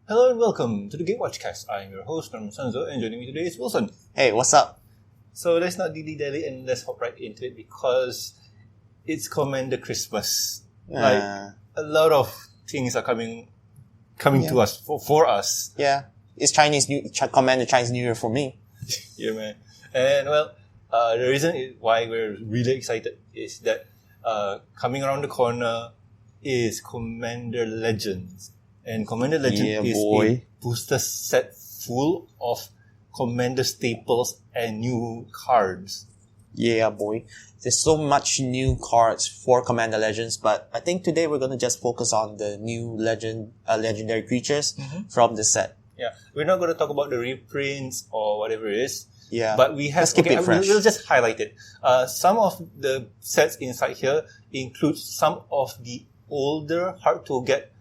Hello and welcome to the Gatewatch Cast. I'm your host, Norman Sanzo, and joining me today is Wilson. Hey, what's up? So let's not dilly-dally and let's hop right into it because it's Commander Christmas. Like, a lot of things are coming to us, for us. Yeah, it's Commander Chinese New Year for me. Yeah, man. And well, the reason why we're really excited is that coming around the corner is Commander Legends. And Commander Legends is a booster set full of Commander staples and new cards. Yeah, boy. There's so much new cards for Commander Legends, but I think today we're going to just focus on the new legendary creatures from the set. Yeah, we're not going to talk about the reprints or whatever it is. Yeah, but we have. Let's keep it fresh. We'll just highlight it. Some of the sets inside here include some of the older, hard to get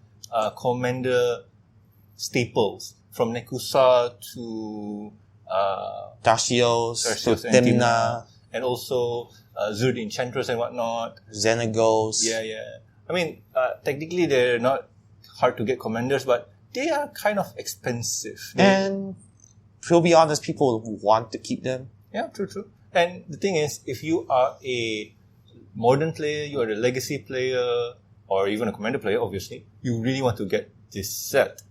Commander staples from Nekusa to Darcios to and Timna, and also Zerd Enchantress and whatnot. Xenagos. Yeah. I mean, technically they're not hard to get commanders, but they are kind of expensive. And to be honest, people want to keep them. Yeah, true. And the thing is, if you are a modern player, you are a legacy player, or even a commander player, obviously, you really want to get this set.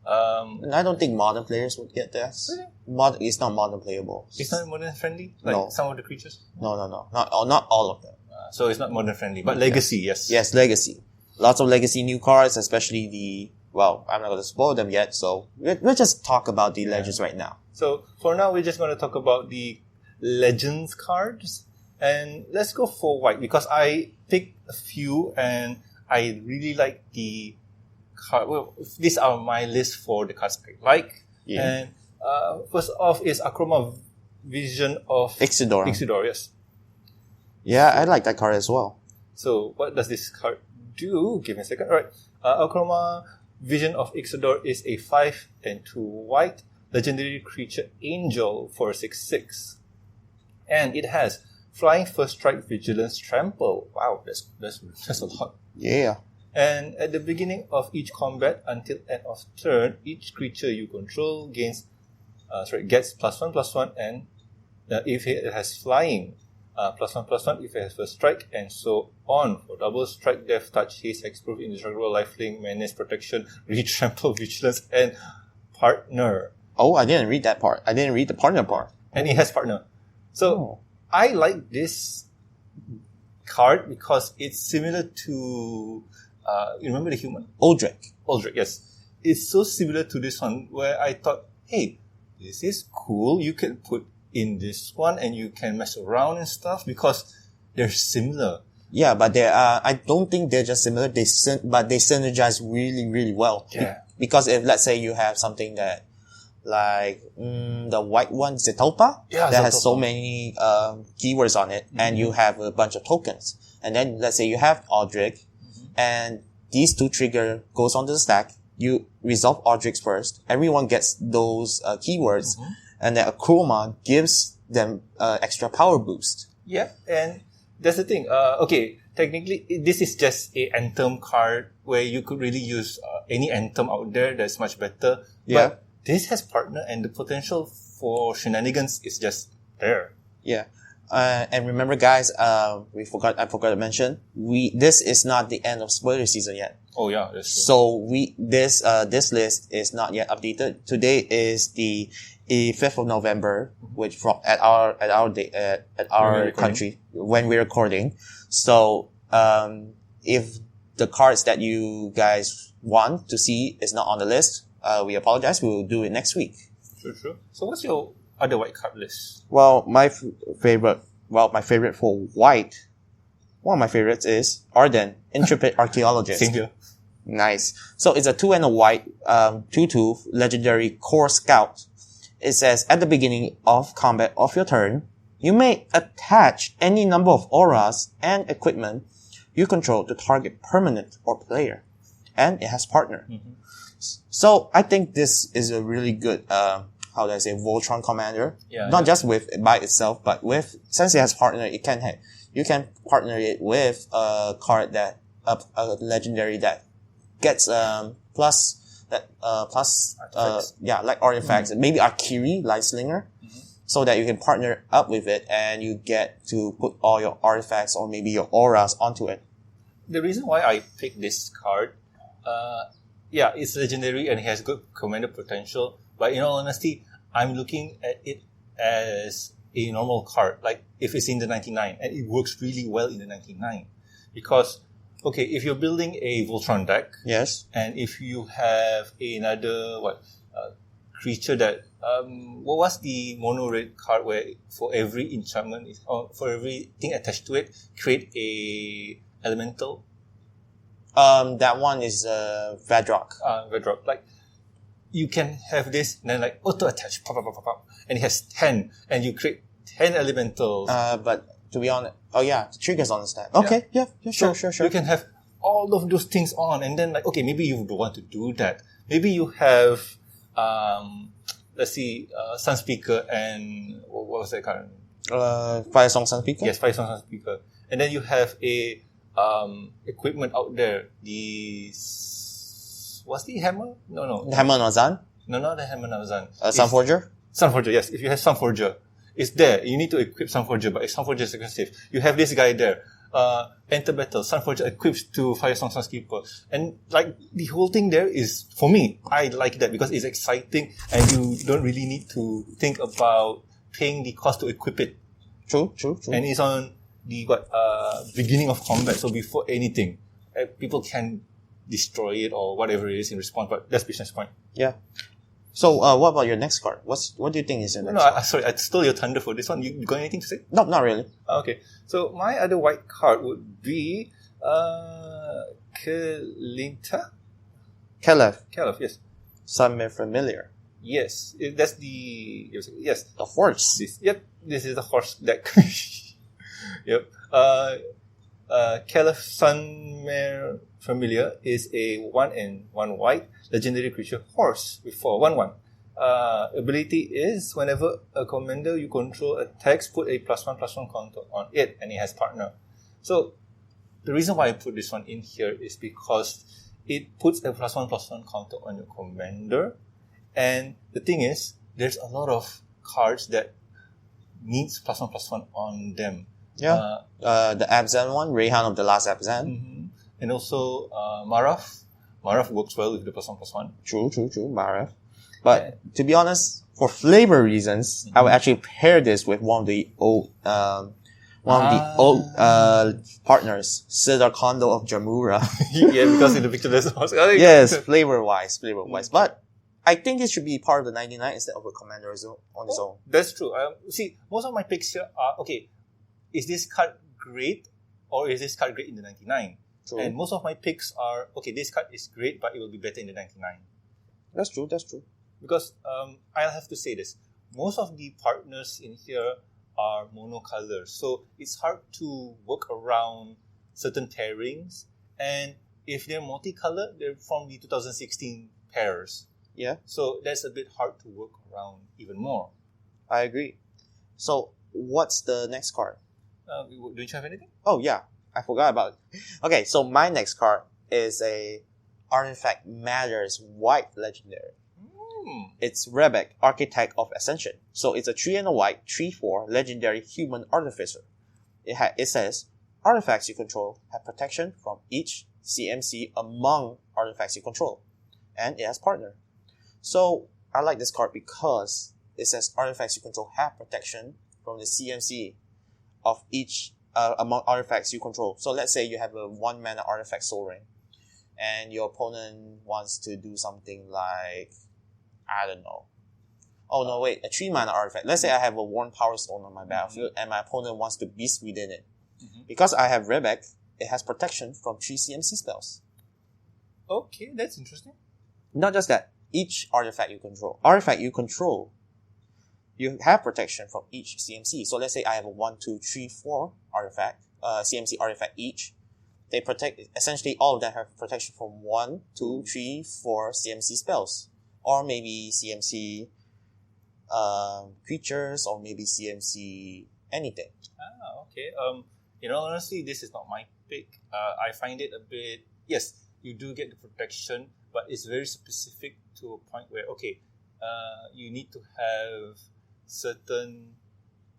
And I don't think modern players would get this. Really? It's not modern playable. It's not modern friendly? Like some of the creatures? No. Not all of them. So it's not modern friendly, but legacy, yes. Yes, legacy. Lots of legacy new cards, especially I'm not going to spoil them yet, so we'll just talk about the legends right now. So for now, we're just going to talk about the legends cards. And let's go for white, because I picked a few and I really like the card. Well, these are my list for the cards I like. Yeah. And first off is Achroma Vision of Exedor, yes. Yeah, I like that card as well. So what does this card do? Give me a second. All right. Achroma Vision of Exedor is a 5 and 2 white legendary creature angel for 6/6. And it has Flying First Strike, Vigilance, Trample. Wow, that's a lot. Yeah. And at the beginning of each combat until end of turn, each creature you control gets +1/+1, and if it has flying, +1/+1 if it has first strike, and so on for double strike, death, touch, haste, hexproof, indestructible, lifelink, menace, protection, retrample, vigilance, and partner. Oh, I didn't read that part. I didn't read the partner part. And it has partner. So I like this card because it's similar to you remember the human? Aldrich, yes. It's so similar to this one where I thought, hey, this is cool. You can put in this one and you can mess around and stuff because they're similar. Yeah, but I don't think they're just similar. But they synergize really, really well. Yeah. Because if, let's say, you have something that, like, the white one, Zetalpa, that has so many keywords on it, and you have a bunch of tokens. And then, let's say you have Aldrich, and these two trigger goes onto the stack. You resolve Aldrich first. Everyone gets those keywords, and then Achroma gives them extra power boost. Yeah, and that's the thing. Technically, this is just a Anthem card where you could really use any Anthem out there that's much better. Yeah. But this has partner, and the potential for shenanigans is just there. Yeah. And remember, guys, I forgot to mention, this is not the end of spoiler season yet. Oh yeah, that's true. So this list is not yet updated. Today is the 5th of November, which at our country when we're recording. So, if the cards that you guys want to see is not on the list, we apologize. We will do it next week. Sure. So what's your other white card list? Well, my favorite for white, one of my favorites is Arden, Intrepid Archaeologist. Same here. Nice. So it's a 2 and a white, 2/2 legendary core scout. It says at the beginning of combat of your turn, you may attach any number of auras and equipment you control to target permanent or player. And it has partner. So I think this is a really good, Voltron commander. Not just by itself, but since it has partner, you can partner it with a card a legendary that gets, plus that plus Artifacts. like artifacts, maybe Akiri, Light Slinger, so that you can partner up with it and you get to put all your artifacts or maybe your auras onto it. The reason why I picked this card, it's legendary and it has good commander potential. But in all honesty, I'm looking at it as a normal card. Like if it's in the 99, and it works really well in the 99, because if you're building a Voltron deck, Yes. and if you have another creature that what was the mono red card where for every enchantment for everything attached to it create a elemental? That one is Vedrock. Vedrock. Like you can have this and then like auto attach, pop, pop, pop, pop, pop, and it has 10, and you create 10 elementals. But to be honest, the triggers on the stack. Okay, sure. You can have all of those things on, and then like maybe you don't want to do that. Maybe you have let's see, Sunspeaker and what was that card? Firesong Sunspeaker? Yes, Firesong Sunspeaker. And then you have a equipment out there. What's the hammer? No. Hammer Nozan? No, not the hammer Nozan. Sunforger? Sunforger, yes. If you have Sunforger, it's there. You need to equip Sunforger, but Sunforger is expensive. You have this guy there. Enter battle. Sunforger equips to Firesong Sunspeaker. And like the whole thing there is, for me, I like that because it's exciting and you don't really need to think about paying the cost to equip it. True. And it's on the beginning of combat, so before anything, people can destroy it or whatever it is in response, but that's business point. Yeah. So, what about your next card? What do you think is your next card? Sorry, I stole your thunder for this one. You got anything to say? No, not really. Okay. So, my other white card would be Kelinta? Kelev. Kelev, yes. Some familiar. Yes. That's the... Yes. The horse. This is the horse deck. Yep. Kelev Sunmare Familiar is a 1 and 1 white legendary creature horse with 1/1. Ability is whenever a commander you control attacks, put a +1/+1 counter on it, and it has partner. So the reason why I put this one in here is because it puts a +1/+1 counter on your commander, and the thing is, there's a lot of cards that needs +1/+1 on them. Yeah. The Abzan one, Rayhan of the Last Abzan. Mm-hmm. And also Maraf. Maraf works well with the +1/+1. True. Maraf. But to be honest, for flavor reasons, I would actually pair this with one of the old partners, Cedar Kondo of Jamura. Yeah, because in the picture there's yes, flavor wise. But I think this should be part of the 99 instead of a commander on its own. That's true. See, most of my picks here are, is this card great or is this card great in the 99? True. And most of my picks are, this card is great, but it will be better in the 99. That's true. Because I'll have to say this. Most of the partners in here are monocolor. So it's hard to work around certain pairings. And if they're multicolor, they're from the 2016 pairs. Yeah. So that's a bit hard to work around even more. I agree. So what's the next card? Don't you have anything? Oh, yeah. I forgot about it. Okay, so my next card is a Artifact Matters white legendary. It's Rebek, Architect of Ascension. So it's a 3 and a white, 3/4 legendary human artificer. It says, artifacts you control have protection from each CMC among artifacts you control. And it has partner. So I like this card because it says artifacts you control have protection from the CMC of each among artifacts you control. So let's say you have a 1 mana artifact Soul Ring, and your opponent wants to do something like, I don't know. Oh no, wait, a 3 mana artifact. Let's say I have a Worn Power Stone on my battlefield, and my opponent wants to Beast Within it. Because I have Rebek, it has protection from 3 CMC spells. Okay, that's interesting. Not just that, each artifact you control, you have protection from each CMC. So let's say I have a 1, 2, 3, 4 artifact, CMC artifact each. They protect, essentially all of them have protection from 1, 2, 3, 4 CMC spells. Or maybe CMC creatures, or maybe CMC anything. Okay. Honestly, this is not my pick. I find it a bit... Yes, you do get the protection, but it's very specific to a point where, okay, you need to have certain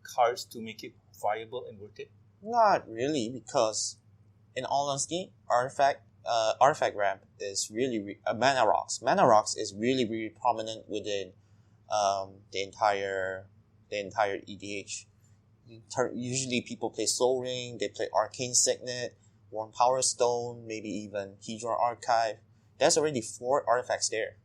cards to make it viable and worth it. Not really, because in all honesty, artifact ramp is really mana rocks. Mana rocks is really prominent within the entire EDH. Usually people play Soul Ring, they play Arcane Signet, Worn Power Stone, maybe even Hedron Archive. There's already 4 artifacts there.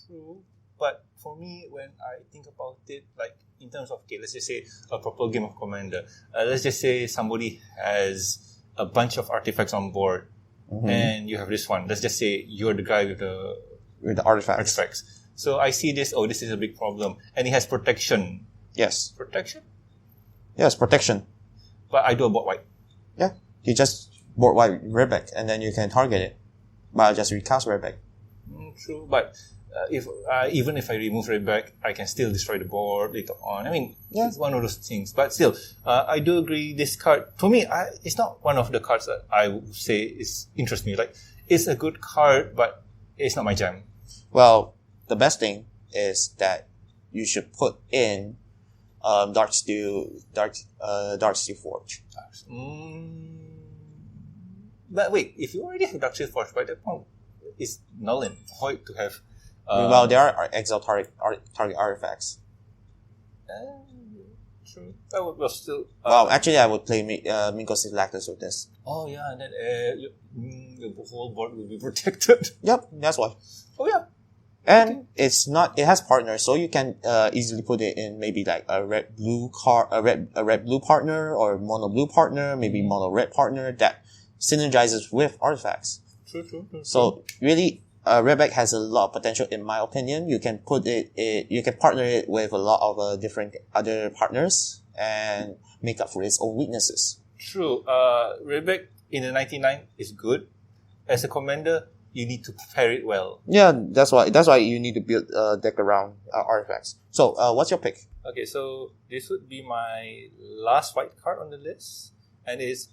True, but for me, when I think about it, like in terms of, okay, let's just say a proper game of Commander. Let's just say somebody has a bunch of artifacts on board, and you have this one. Let's just say you're the guy with the artifacts. So I see this. Oh, this is a big problem, and it has protection. Yes. Protection. Yes, protection. But I do a board white. Yeah, you just board white Redback, and then you can target it by just recast Redback. True, but even if I remove Redback, I can still destroy the board later on. I mean, it's one of those things. But still, I do agree. This card, for me, it's not one of the cards that I would say interests me. Like, it's a good card, but it's not my jam. Well, the best thing is that you should put in Darksteel Forge. But wait, if you already have Darksteel Forge, by that point, it's null and void to have. Well, there are exile target artifacts. True. I would still. Well, actually, I would play Minkos Lactus with this. Oh yeah, and then your whole board will be protected. Yep, that's why. Oh yeah. And it's not. It has partners, so you can easily put it in maybe like a red blue partner, or mono blue partner, maybe mono red partner that synergizes with artifacts. True. So really, Redback has a lot of potential, in my opinion. You can you can partner it with a lot of different other partners and make up for its own weaknesses. True. Redback in the 99 is good. As a commander, you need to prepare it well. Yeah, that's why you need to build a deck around artifacts. So, what's your pick? Okay, so this would be my last white card on the list, and it's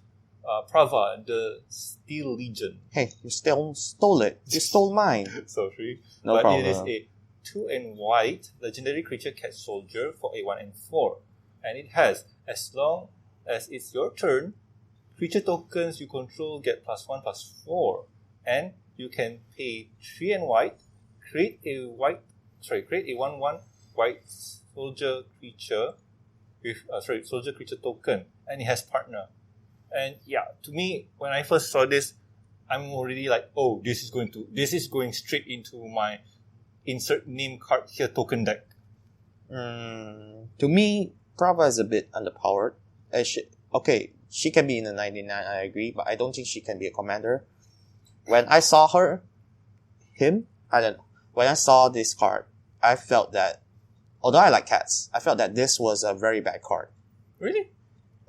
Prava, the Steel Legion. Hey, you stole it. You stole mine. Sorry. No problem. It is a 2 and white legendary creature cat soldier for a 1 and 4. And it has, as long as it's your turn, creature tokens you control get +1/+4. And you can pay 3 and white, create a 1/1 white soldier creature with soldier creature token, and it has partner. And yeah, to me, when I first saw this, I'm already like, oh, this is going straight into my insert name card here token deck. To me, Prava is a bit underpowered. She can be in the 99, I agree, but I don't think she can be a commander. When I saw when I saw this card, I felt that, although I like cats, I felt that this was a very bad card. Really?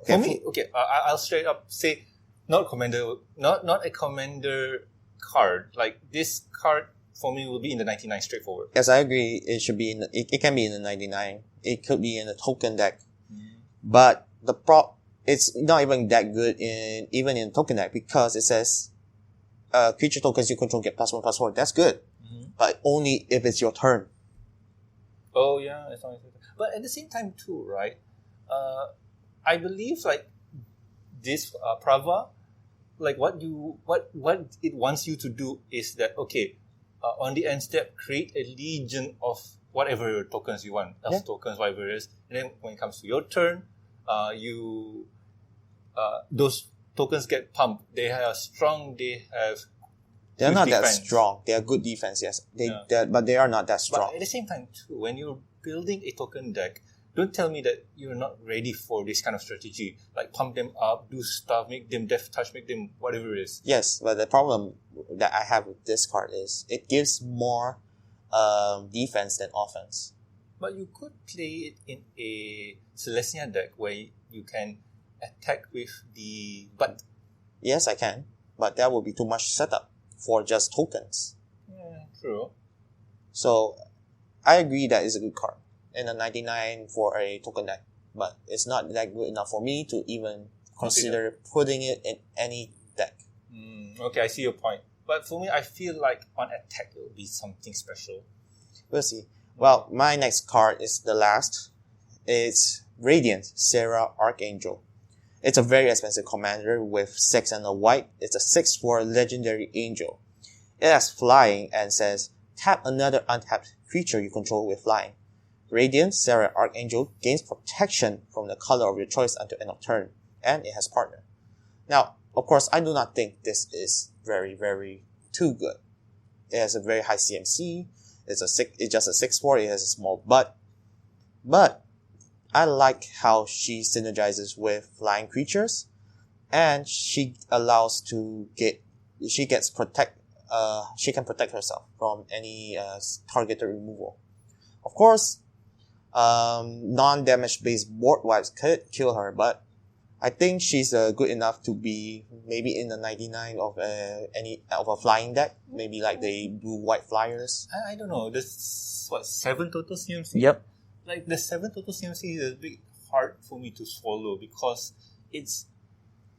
Okay, For me, I'll straight up say, not a commander card. Like, this card for me will be in the 99 straightforward. Yes, I agree. It should be it can be in the 99. It could be in a token deck. But it's not even that good even in token deck, because it says creature tokens you control get +1/+4. That's good. But only if it's your turn. Oh yeah, it's not. But at the same time too, right? I believe like this Prava, like what it wants you to do is that, okay, on the end step, create a legion of whatever tokens you want, elf tokens, whatever it is, and then when it comes to your turn, those tokens get pumped. They are strong. They're not defense. that strong. They are good defense, yes. But they are not that strong. But at the same time too, when you're building a token deck, don't tell me that you're not ready for this kind of strategy. Like, pump them up, do stuff, make them death touch, make them whatever it is. Yes, but the problem that I have with this card is it gives more defense than offense. But you could play it in a Celestia deck where you can attack with the butt. Yes, I can. But that will be too much setup for just tokens. Yeah, true. So, I agree that it's a good card in a 99 for a token deck, but it's not that good enough for me to even consider putting it in any deck. Okay, I see your point. But for me, I feel like on attack, it will be something special. We'll see. Well, my next card is the last. It's Radiant Sarah Archangel. It's a very expensive commander with 6 and a white. It's a 6/4 legendary angel. It has flying and says, tap another untapped creature you control with flying. Radiant Sarah Archangel gains protection from the color of your choice until end of turn, and it has partner. Now, of course, I do not think this is very, very too good. It has a very high CMC. It's just a 6/4. It has a small butt. But I like how she synergizes with flying creatures, and she allows she can protect herself from any targeted removal. Of course, non-damage based board wipes could kill her, but I think she's good enough to be maybe in the 99 of a flying deck, maybe like the blue-white flyers. I don't know. There's 7 total CMC? Yep. Like the 7 total CMC is a bit hard for me to swallow because it's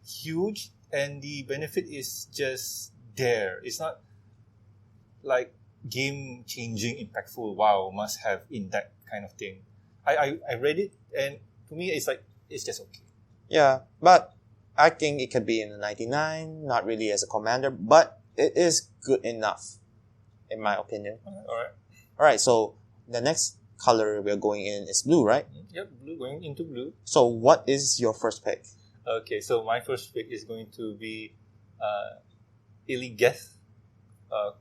huge and the benefit is just there. It's not like game-changing, impactful, wow, must have in that kind of thing. I read it and to me it's like, it's just okay. Yeah, but I think it could be in the 99, not really as a commander, but it is good enough, in my opinion. Alright, so the next color we're going in is blue, right? Yep, blue, going into blue. So what is your first pick? Okay, so my first pick is going to be Illigeth,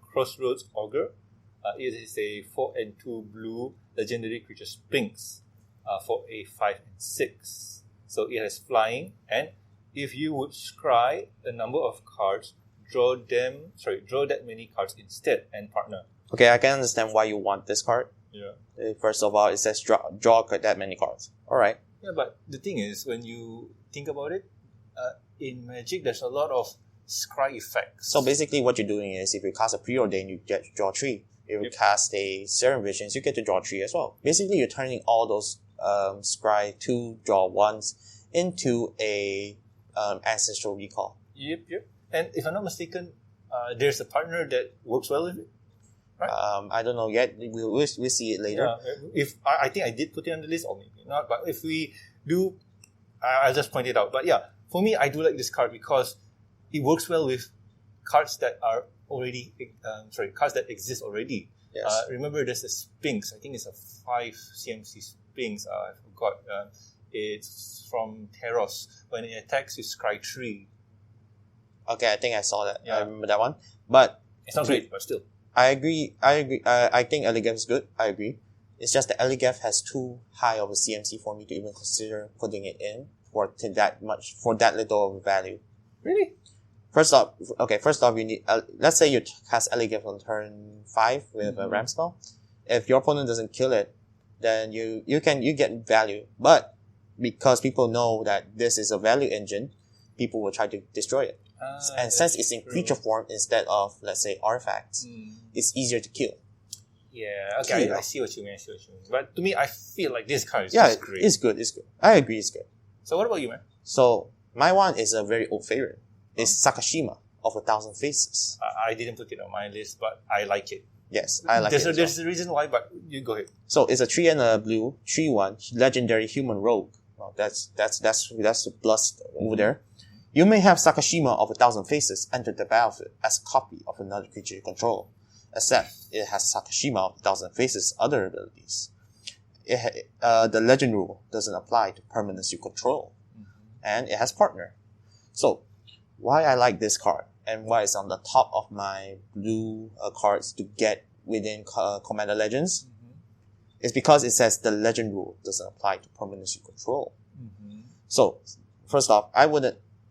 Crossroads Augur. It is a 4 and 2 blue legendary creature Sphinx for a 5 and 6. So it has flying, and if you would scry a number of cards, draw that many cards instead and partner. Okay, I can understand why you want this card. Yeah. First of all, it says draw that many cards. Alright. Yeah, but the thing is, when you think about it, in Magic, there's a lot of scry effects. So basically what you're doing is, if you cast a Preordain, you get to draw 3. If you cast a Serum Visions, you get to draw 3 as well. Basically, you're turning all those scry 2 draw 1s into a Ancestral Recall. Yep. And if I'm not mistaken, there's a partner that works well with it. Right? I don't know yet. We'll see it later. Yeah, if I think I did put it on the list, or maybe not. But if we do, I'll just point it out. But yeah, for me, I do like this card because it works well with cards that are already cards that exist already. Yes. Remember, there's a Sphinx. I think it's a 5 CMC Sphinx. I forgot. It's from Teros. When it attacks, you scry 3. Okay, I think I saw that. Yeah. I remember that one. But it's not great, but still. I agree. I think Eligeth is good. I agree. It's just that Eligeth has too high of a CMC for me to even consider putting it in for that little of a value. Really? First off, you need. Let's say you cast Eligeth on turn 5 with a Ram spell. If your opponent doesn't kill it, then you get value. But because people know that this is a value engine, people will try to destroy it. And since it's in creature form instead of, let's say, artifacts, it's easier to kill. Yeah, okay, I see what you mean. But to me, I feel like this card is just great. It's good. I agree, it's good. So what about you, man? So my one is a very old favorite. It's Sakashima of 1,000 Faces. I didn't put it on my list, but I like it. Yes, I like it. There's a reason why, but you go ahead. So it's a 3 and a blue, 3/1 legendary human rogue. Well, that's the plus over there. You may have Sakashima of 1,000 Faces enter the battlefield as a copy of another creature you control, except it has Sakashima of 1,000 Faces' other abilities. The legend rule doesn't apply to permanents you control, and it has partner. So, why I like this card and why it's on the top of my blue cards to get within Commander Legends is because it says the legend rule doesn't apply to permanents you control. So, first off,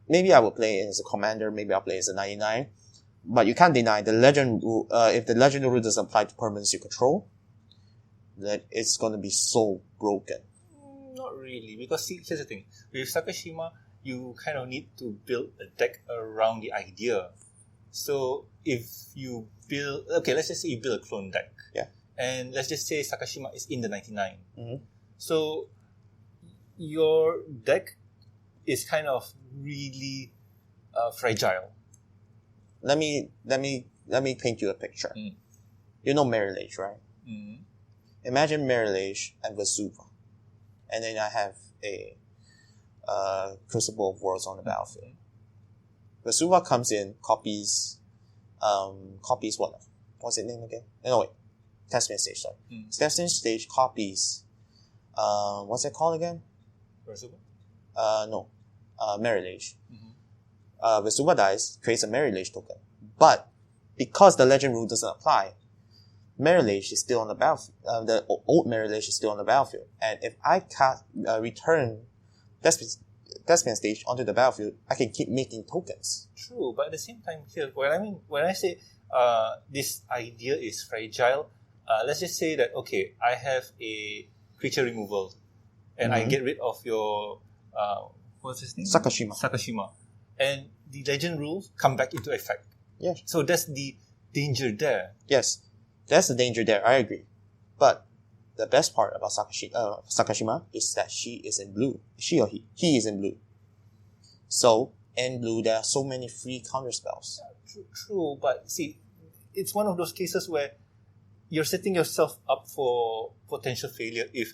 maybe I would play it as a commander, maybe I'll play it as a 99. But you can't deny the legend rule, if the legend rule doesn't apply to permanents you control, then it's going to be so broken. Not really, because see, here's the thing. With Sakashima, you kind of need to build a deck around the idea. So if you build, let's just say you build a clone deck. Yeah. And let's just say Sakashima is in the 99. So your deck is kind of really fragile. let me paint you a picture. You know Marilage, right? Imagine Marilage and Vesuva, and then I have a Crucible of Worlds on the battlefield. Vesuva comes in, copies what? What's its name again? No, wait. Testament Stage, sorry. Testament Stage copies, what's it called again? Vesuva? No. Marilage. Vesuva dies, creates a Marilage token. But, because the legend rule doesn't apply, Marilage is still on the battlefield. The old Marilage is still on the battlefield. And if I return Testament Stage onto the battlefield, I can keep making tokens. True, but at the same time here, when I say this idea is fragile, let's just say that, okay, I have a creature removal, and I get rid of your, what's his name? Sakashima. And the legend rules come back into effect. Yes. So that's the danger there. Yes, that's the danger there, I agree. But the best part about Sakashima is that she is in blue. She or he is in blue. So, in blue, there are so many free counter spells. Yeah, true, but see, it's one of those cases where you're setting yourself up for potential failure if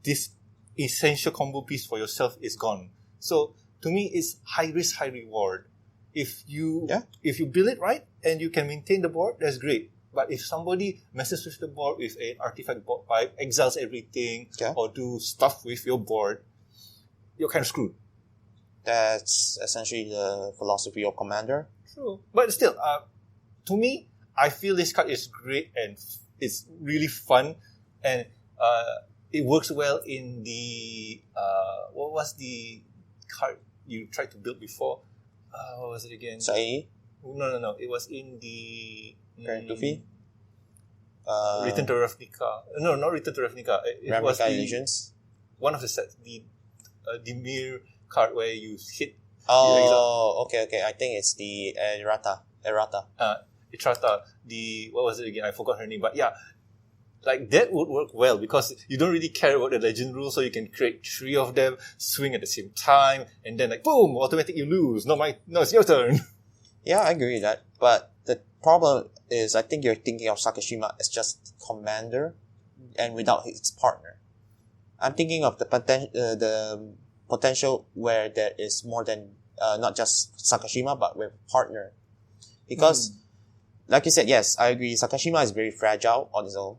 this essential combo piece for yourself is gone. So, to me, it's high risk, high reward. If you build it right and you can maintain the board, that's great. But if somebody messes with the board with an artifact board pipe, exiles everything, or do stuff with your board, you're kind of screwed. That's essentially the philosophy of Commander. True. But still, to me, I feel this card is great and it's really fun. And it works well in the... what was the card you tried to build before? What was it again? Sai? No. It was in the... Tufi? Return to Ravnica. No, not Return to Ravnica. It was the... Allegiance? One of the sets. The Dimir card where you hit... Oh, okay. I think it's the Errata. Itrata. What was it again? I forgot her name. But yeah, like that would work well because you don't really care about the legend rules, so you can create 3 of them, swing at the same time, and then like boom, automatic you lose. No, it's your turn. Yeah, I agree with that. But the problem is, I think you're thinking of Sakashima as just commander, and without his partner. I'm thinking of the potential where there is more than not just Sakashima, but with partner. Because, like you said, yes, I agree. Sakashima is very fragile on its own.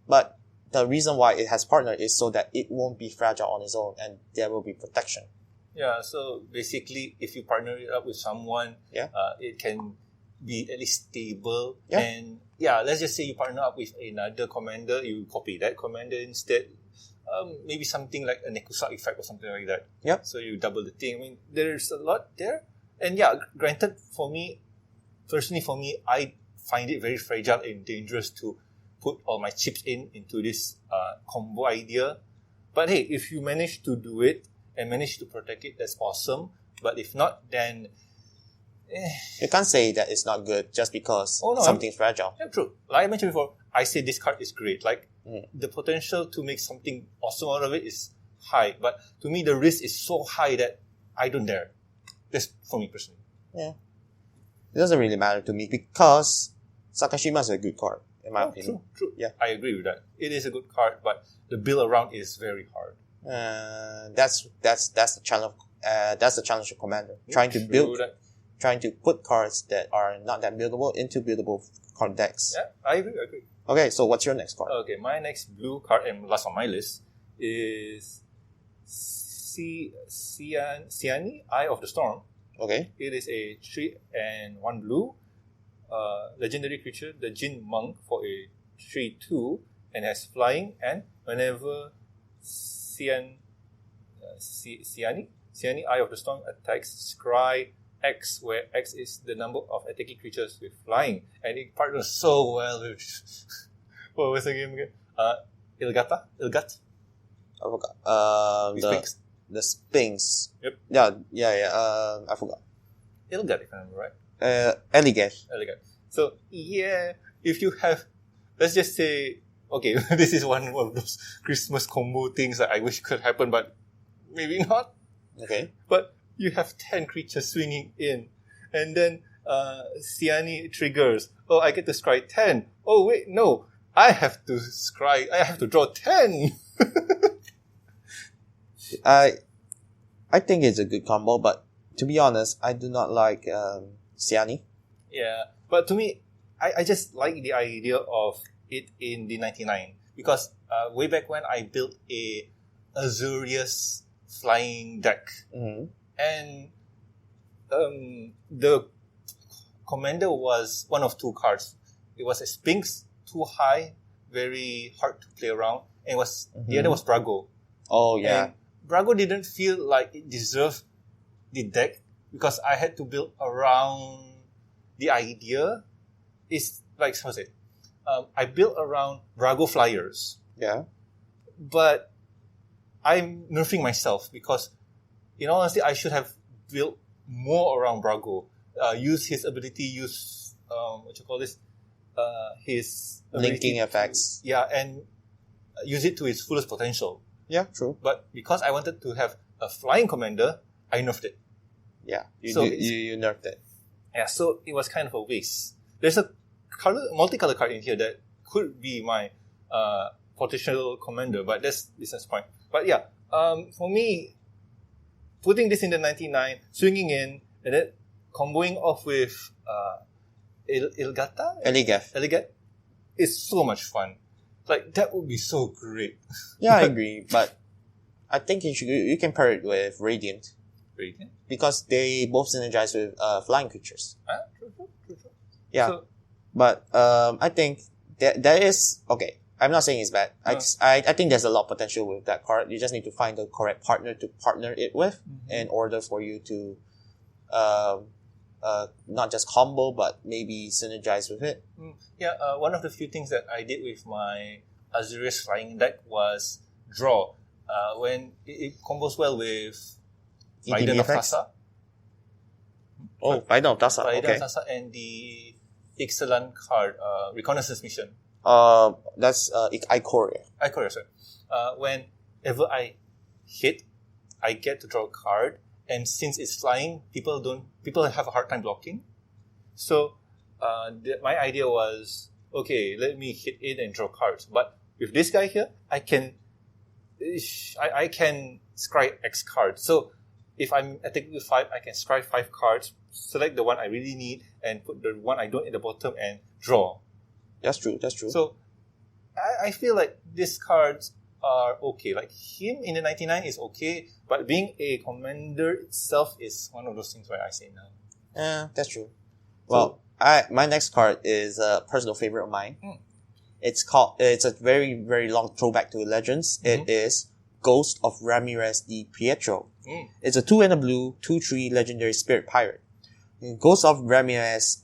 But the reason why it has partner is so that it won't be fragile on its own and there will be protection. Yeah, so basically, if you partner it up with someone, it can be at least stable. Yeah. And yeah, let's just say you partner up with another commander, you copy that commander instead. Maybe something like a Nekusa effect or something like that. Yep. So you double the thing. I mean, there's a lot there. And yeah, granted, personally for me, I find it very fragile and dangerous to put all my chips into this combo idea. But hey, if you manage to do it and manage to protect it, that's awesome. But if not, then... You can't say that it's not good just because something's fragile. Yeah, true. Like I mentioned before, I say this card is great. Like, the potential to make something awesome out of it is high. But to me, the risk is so high that I don't dare. That's for me personally. Yeah. It doesn't really matter to me because Sakashima is a good card, in my opinion. True. Yeah. I agree with that. It is a good card, but the build around is very hard. That's the challenge. That's the challenge of Commander. Trying to put cards that are not that buildable into buildable card decks. Yeah, I agree. Okay, so what's your next card? Okay, my next blue card and last on my list is Siani, Eye of the Storm. Okay. It is a 3 and 1 blue legendary creature, the Jin Monk, for a 3/2 and has flying. And whenever Siani, Eye of the Storm attacks, scry X, where X is the number of attacking creatures with flying, and it partners so well with what was the game again? Ilgat. I forgot. The Sphinx. Yep. Yeah. I forgot. Ilgat, if I remember right. Eligate. So yeah, if you have, let's just say, okay, this is one of those Christmas combo things that I wish could happen, but maybe not. Okay. But you have 10 creatures swinging in, and then Siani triggers. Oh, I get to scry 10. Oh, wait, no. I have to draw 10. I think it's a good combo, but to be honest, I do not like Siani. Yeah, but to me, I just like the idea of it in the 99 because way back when I built a Azurius flying deck, and the commander was one of two cards. It was a Sphinx, too high, very hard to play around, and the other was Brago. Oh yeah. And Brago didn't feel like it deserved the deck because I had to build around the idea. It's like, how's it? I built around Brago flyers. Yeah. But I'm nerfing myself because, in all honesty, I should have built more around Brago. Use his ability, his Linking effects. Yeah, and use it to its fullest potential. Yeah, true. But because I wanted to have a flying commander, I nerfed it. Yeah, you nerfed it. Yeah, so it was kind of a waste. There's a multicolor card in here that could be my potential commander, but that's business point. But yeah, for me, putting this in the 99, swinging in, and then comboing off with Eligeth is so much fun. Like, that would be so great. Yeah, I agree, but I think you can pair it with Radiant. Radiant? Because they both synergize with flying creatures. True. Yeah, So, but I think there is... Okay, I'm not saying it's bad. I think there's a lot of potential with that card. You just need to find the correct partner to partner it with in order for you to not just combo, but maybe synergize with it. Yeah, one of the few things that I did with my Azurius flying deck was draw. When it combos well with Maiden of Tassa. Oh, Maiden of Tassa, Maiden okay. of Tassa and the excellent card, Reconnaissance Mission. That's Ikoria. Ikoria, sorry. Whenever I hit, I get to draw a card. And since it's flying, people have a hard time blocking. So my idea was, okay, let me hit in and draw cards. But with this guy here, I can scry X cards. So if I'm attacking with 5, I can scry 5 cards, select the one I really need, and put the one I don't at the bottom and draw. That's true. So I feel like these cards are okay. Like him in the 99 is okay, but being a commander itself is one of those things where I say no. Yeah, that's true. Well, my next card is a personal favorite of mine. It's a very, very long throwback to Legends. It is Ghost of Ramirez de Pietro. It's a 2 and a blue, 2/3 legendary spirit pirate. Ghost of Ramirez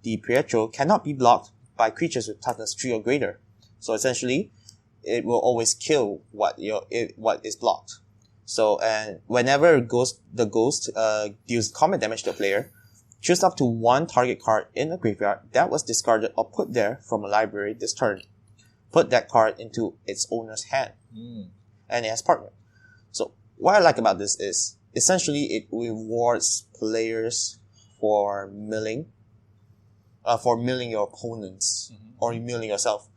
de Pietro cannot be blocked by creatures with toughness 3 or greater. So essentially, it will always kill what is blocked. So, and whenever the ghost deals combat damage to a player, choose up to one target card in the graveyard that was discarded or put there from a library this turn. Put that card into its owner's hand. And it has partner. So, what I like about this is, essentially it rewards players for milling your opponents, or milling yourself.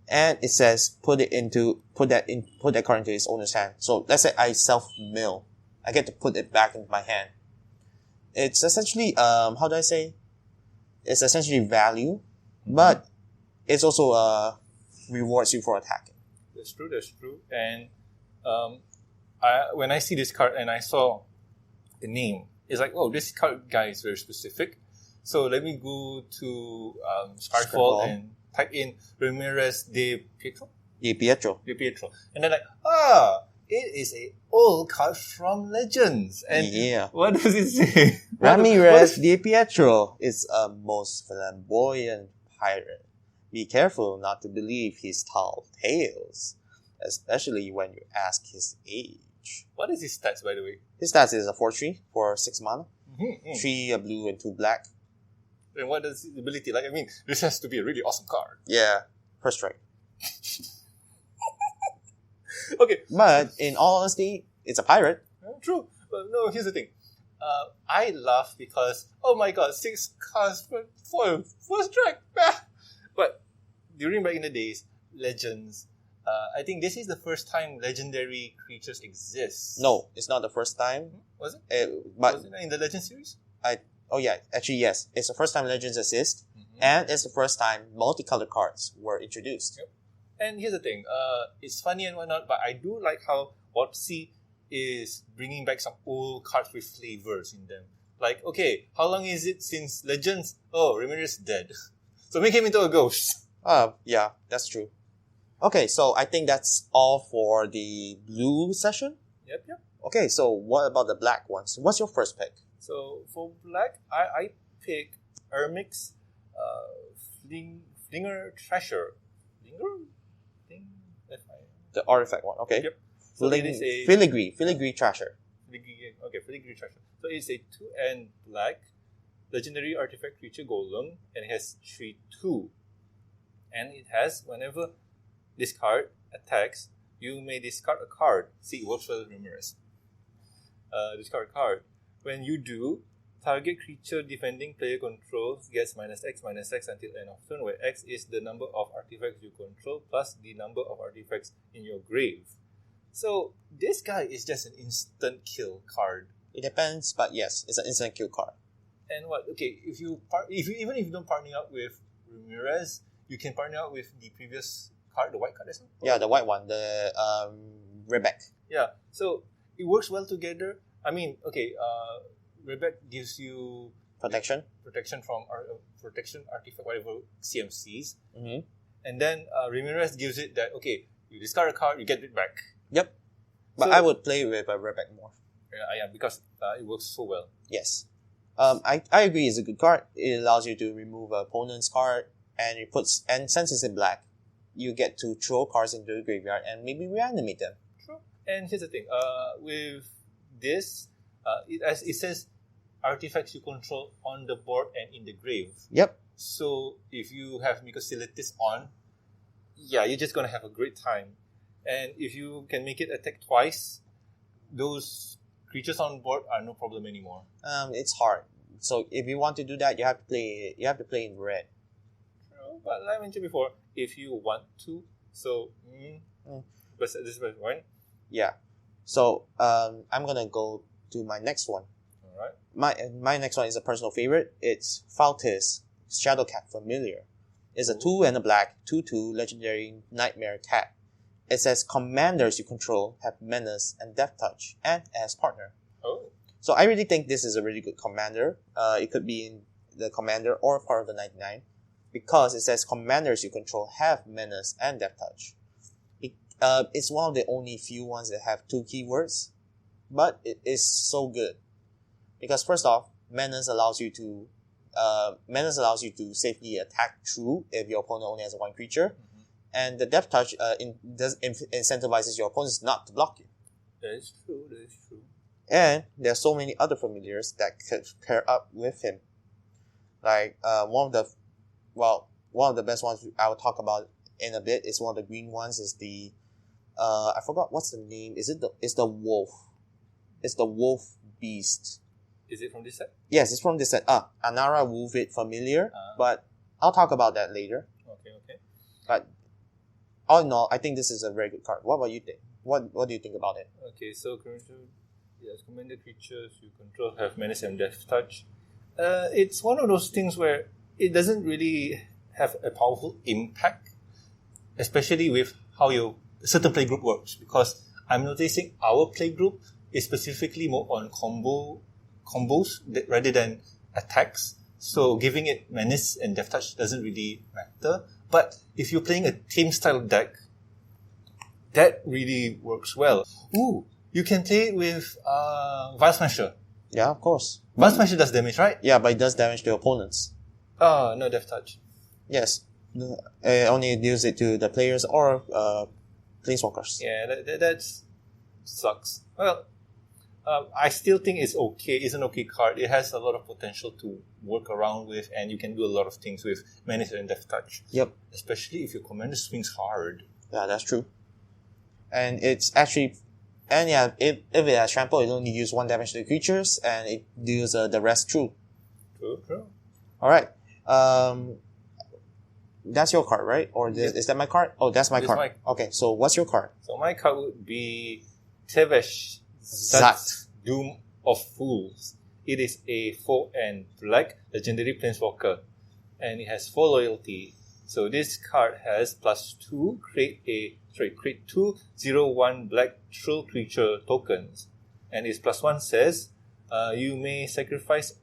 And it says put that card into its owner's hand. So let's say I self-mill. I get to put it back into my hand. It's essentially it's essentially value, but it's also rewards you for attacking. That's true. And when I see this card and I saw the name, it's like, oh, this card guy is very specific. So let me go to Skyfall and type in Ramirez de Pietro. De Pietro. And then it is a old card from Legends. And what does it say? Ramirez de Pietro is a most flamboyant pirate. Be careful not to believe his tall tales, especially when you ask his age. What is his stats, by the way? His stats is a 4/3 for 6 mana. 3 blue and 2 black. And what does his ability like? I mean, this has to be a really awesome card. Yeah, first strike. Okay. But in all honesty, it's a pirate. True. But no, here's the thing. I laugh because, oh my god, 6 cards for first strike. But during back in the days, legends, I think this is the first time legendary creatures exist. No, it's not the first time. Was it? But Was it in the Legend series? Actually yes. It's the first time legends exist, and it's the first time multicolored cards were introduced. Yep. And here's the thing, it's funny and whatnot, but I do like how Odyssey is bringing back some old cards with flavors in them. Like, okay, how long is it since Legends? Oh, Ramirez is dead. So make him into a ghost. Yeah, that's true. Okay, so I think that's all for the blue session. Yep. Okay, so what about the black ones? What's your first pick? So for black, I pick Ermix, Flinger Treasure. The artifact one, okay. Yep. So it is a Filigree Treasure. Filigree Treasure. So it's a 2 and black legendary artifact creature golem, and it has 3/2. And it has, whenever this card attacks, you may discard a card. See, it works for Ramirez. Discard a card. When you do, target creature defending player controls gets -X until end of turn, where X is the number of artifacts you control plus the number of artifacts in your grave. So this guy is just an instant kill card. It depends, but yes, it's an instant kill card. And what? Okay, even if you don't partner up with Ramirez, you can partner up with the previous card, the white card as well. Yeah, the white one, the Rebek. Yeah, so it works well together. I mean, okay, Rebek gives you Protection from protection artifact, whatever CMCs, Mm-hmm. and then Ramirez gives it that, okay, you discard a card, you get it back. Yep. But So- I would play with a Rebek more. Yeah, because it works so well. Yes. I agree it's a good card. It allows you to remove an opponent's card, and since it's in black, you get to throw cards into the graveyard and maybe reanimate them. True. And here's the thing, with this, it says artifacts you control on the board and in the grave. Yep. So if you have Mycosilitis on, yeah, you're just gonna have a great time. And if you can make it attack twice, those creatures on board are no problem anymore. It's hard. So if you want to do that, you have to play in red. True. But like I mentioned before, if you want to, so but this is one. Yeah. So I'm gonna go to my next one. Alright. My next one is a personal favorite. It's Faltest, Shadowcat Familiar. It's a 2 and a black 2/2 legendary nightmare cat. It says commanders you control have menace and death touch, and as partner. Oh. So I really think this is a really good commander. It could be in the commander or part of the 99, because it says commanders you control have menace and death touch. It's one of the only few ones that have 2 keywords, but it is so good. Because first off, menace allows you to safely attack through if your opponent only has 1 creature. And the death touch incentivizes your opponents not to block you. That is true. And there are so many other familiars that could pair up with him. Like one of the best ones I will talk about in a bit is one of the green ones. Is the I forgot what's the name. It's the wolf. It's the wolf beast. Is it from this set? Yes, it's from this set. Anara Wolfit Familiar. But I'll talk about that later. Okay. But all in all, I think this is a very good card. What about you think? What do you think about it? Okay, so commander creatures you control have menace and death touch. It's one of those things where it doesn't really have a powerful impact, especially with how your certain playgroup works. Because I'm noticing our playgroup is specifically more on combos rather than attacks. So giving it menace and death touch doesn't really matter. But if you're playing a team style deck, that really works well. Ooh, you can play it with Vile Smasher. Yeah, of course. Vile Smasher does damage, right? Yeah, but it does damage to opponents. No death touch. Yes. Only deals it to the players or planeswalkers. Yeah, that sucks. Well, I still think it's okay. It's an okay card. It has a lot of potential to work around with, and you can do a lot of things with menace and death touch. Yep. Especially if your commander swings hard. Yeah, that's true. And it's actually And yeah, if it has trample, it only use 1 damage to the creatures, and it deals the rest through. True. Alright. That's your card, right? Or is that my card? Oh, that's my card. Okay, so what's your card? So my card would be Tevesh Zat. Doom of Fools. It is a 4 and black legendary planeswalker, and it has 4 loyalty. So this card has +2, create 2 0/1 black troll creature tokens. And its +1 says, you may sacrifice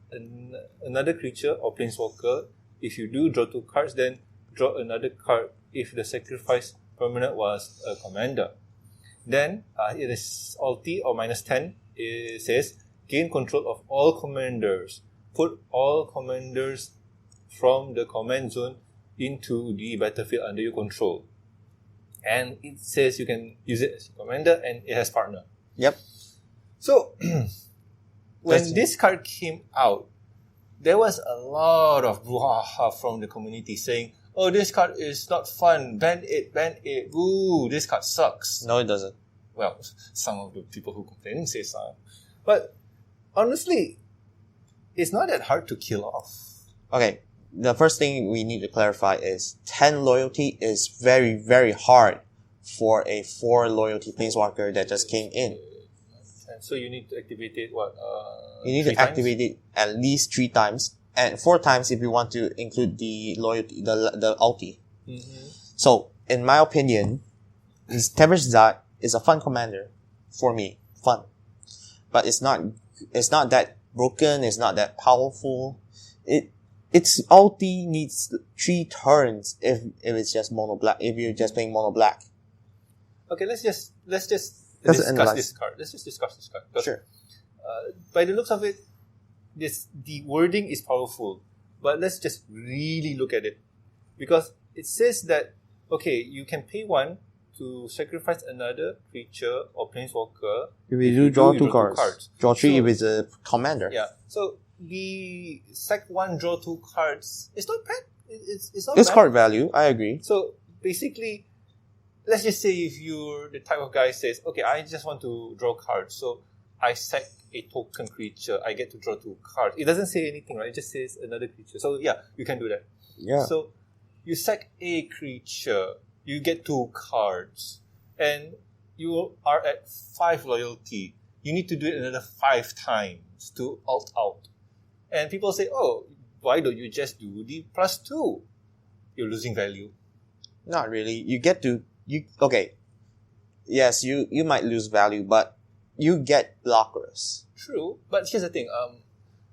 another creature or planeswalker. If you do, draw 2 cards, then draw another card if the sacrifice permanent was a commander. Then it is ulti or -10. It says, gain control of all commanders. Put all commanders from the command zone into the battlefield under your control. And it says you can use it as a commander, and it has partner. Yep. So, when this card came out, there was a lot of brouhaha from the community saying, oh, this card is not fun, ban it, woo, this card sucks. No, it doesn't. Well, some of the people who complain say so. But, honestly, it's not that hard to kill off. Okay, the first thing we need to clarify is 10 loyalty is very, very hard for a 4 loyalty planeswalker that just came in. And so you need to activate it, you need to activate it at least 3 times, and 4 times if you want to include the loyalty, the ulti. Mm-hmm. So, in my opinion, this Tevesh Zat is a fun commander for me. Fun. But it's not that broken, it's not that powerful. Its ulti needs 3 turns if it's just mono black, if you're just playing mono black. Okay, let's just discuss this card. Let's just discuss this card. Sure. By the looks of it, the wording is powerful, but let's just really look at it, because it says that okay, you can pay 1 to sacrifice another creature or planeswalker. If you draw 2 cards. Draw 3 if it's a commander. Yeah. So the sack 1, draw 2 cards. It's not bad. It's not. It's bad. card value. I agree. So basically, let's just say if you're the type of guy says, okay, I just want to draw cards, so I sack a token creature, I get to draw 2 cards. It doesn't say anything, right? It just says another creature. So yeah, you can do that. Yeah. So you sack a creature, you get 2 cards, and you are at 5 loyalty. You need to do it another 5 times to alt out. And people say, oh, why don't you just do the +2? You're losing value. Not really. You get to... Okay. Yes, you might lose value, but you get blockers. True, but here's the thing.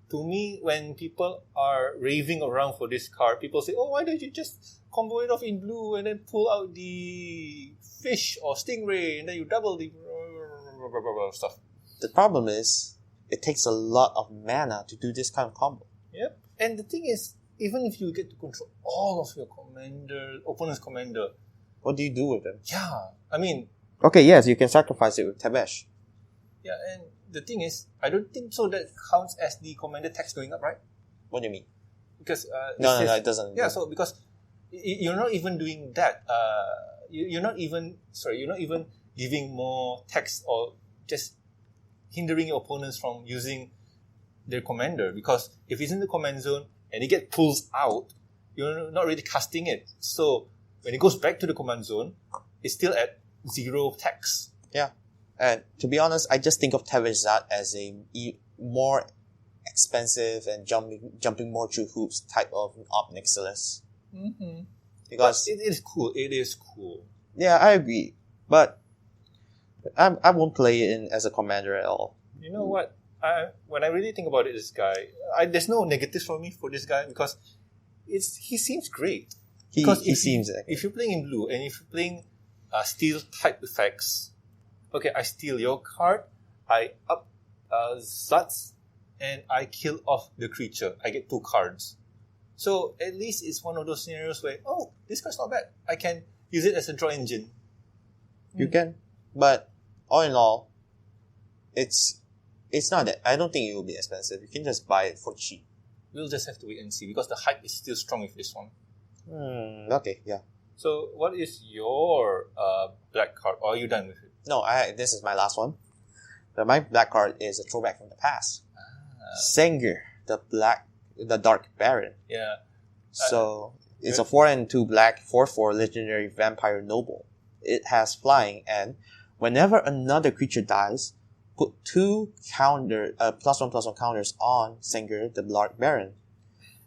To me, when people are raving around for this card, people say, oh, why don't you just combo it off in blue and then pull out the fish or stingray and then you double the stuff. The problem is, it takes a lot of mana to do this kind of combo. Yep. And the thing is, even if you get to control all of your opponent's commander, what do you do with them? Yeah, I mean... Okay, yes, you can sacrifice it with Tevesh. Yeah, and the thing is, I don't think so that counts as the commander tax going up, right? What do you mean? Because... No, it doesn't. Yeah, so because you're not even doing that. You're not even giving more tax or just hindering your opponents from using their commander, because if it's in the command zone and it gets pulled out, you're not really casting it. So when it goes back to the command zone, it's still at 0 tax. Yeah. And to be honest, I just think of Tevesh Zat as a more expensive and jumping more through hoops type of Ob Nixilis. Mm-hmm. Because it is cool. It is cool. Yeah, I agree. But I won't play it in as a commander at all. You know what? When I really think about it, this guy, there's no negatives for me for this guy, because he seems great. He seems if you're playing in blue and if you're playing steel type effects, okay, I steal your card, I up Zats, and I kill off the creature. I get 2 cards. So at least it's one of those scenarios where, oh, this card's not bad. I can use it as a draw engine. You can, but all in all, it's not that. I don't think it will be expensive. You can just buy it for cheap. We'll just have to wait and see, because the hype is still strong with this one. Okay, yeah. So what is your black card? Or are you done with it? No, this is my last one. But my black card is a throwback from the past. Sengir, the Dark Baron. Yeah. So it's a 4 and 2 black 4/4 legendary vampire noble. It has flying, and whenever another creature dies, put 2 +1/+1 counters on Sengir, the Dark Baron.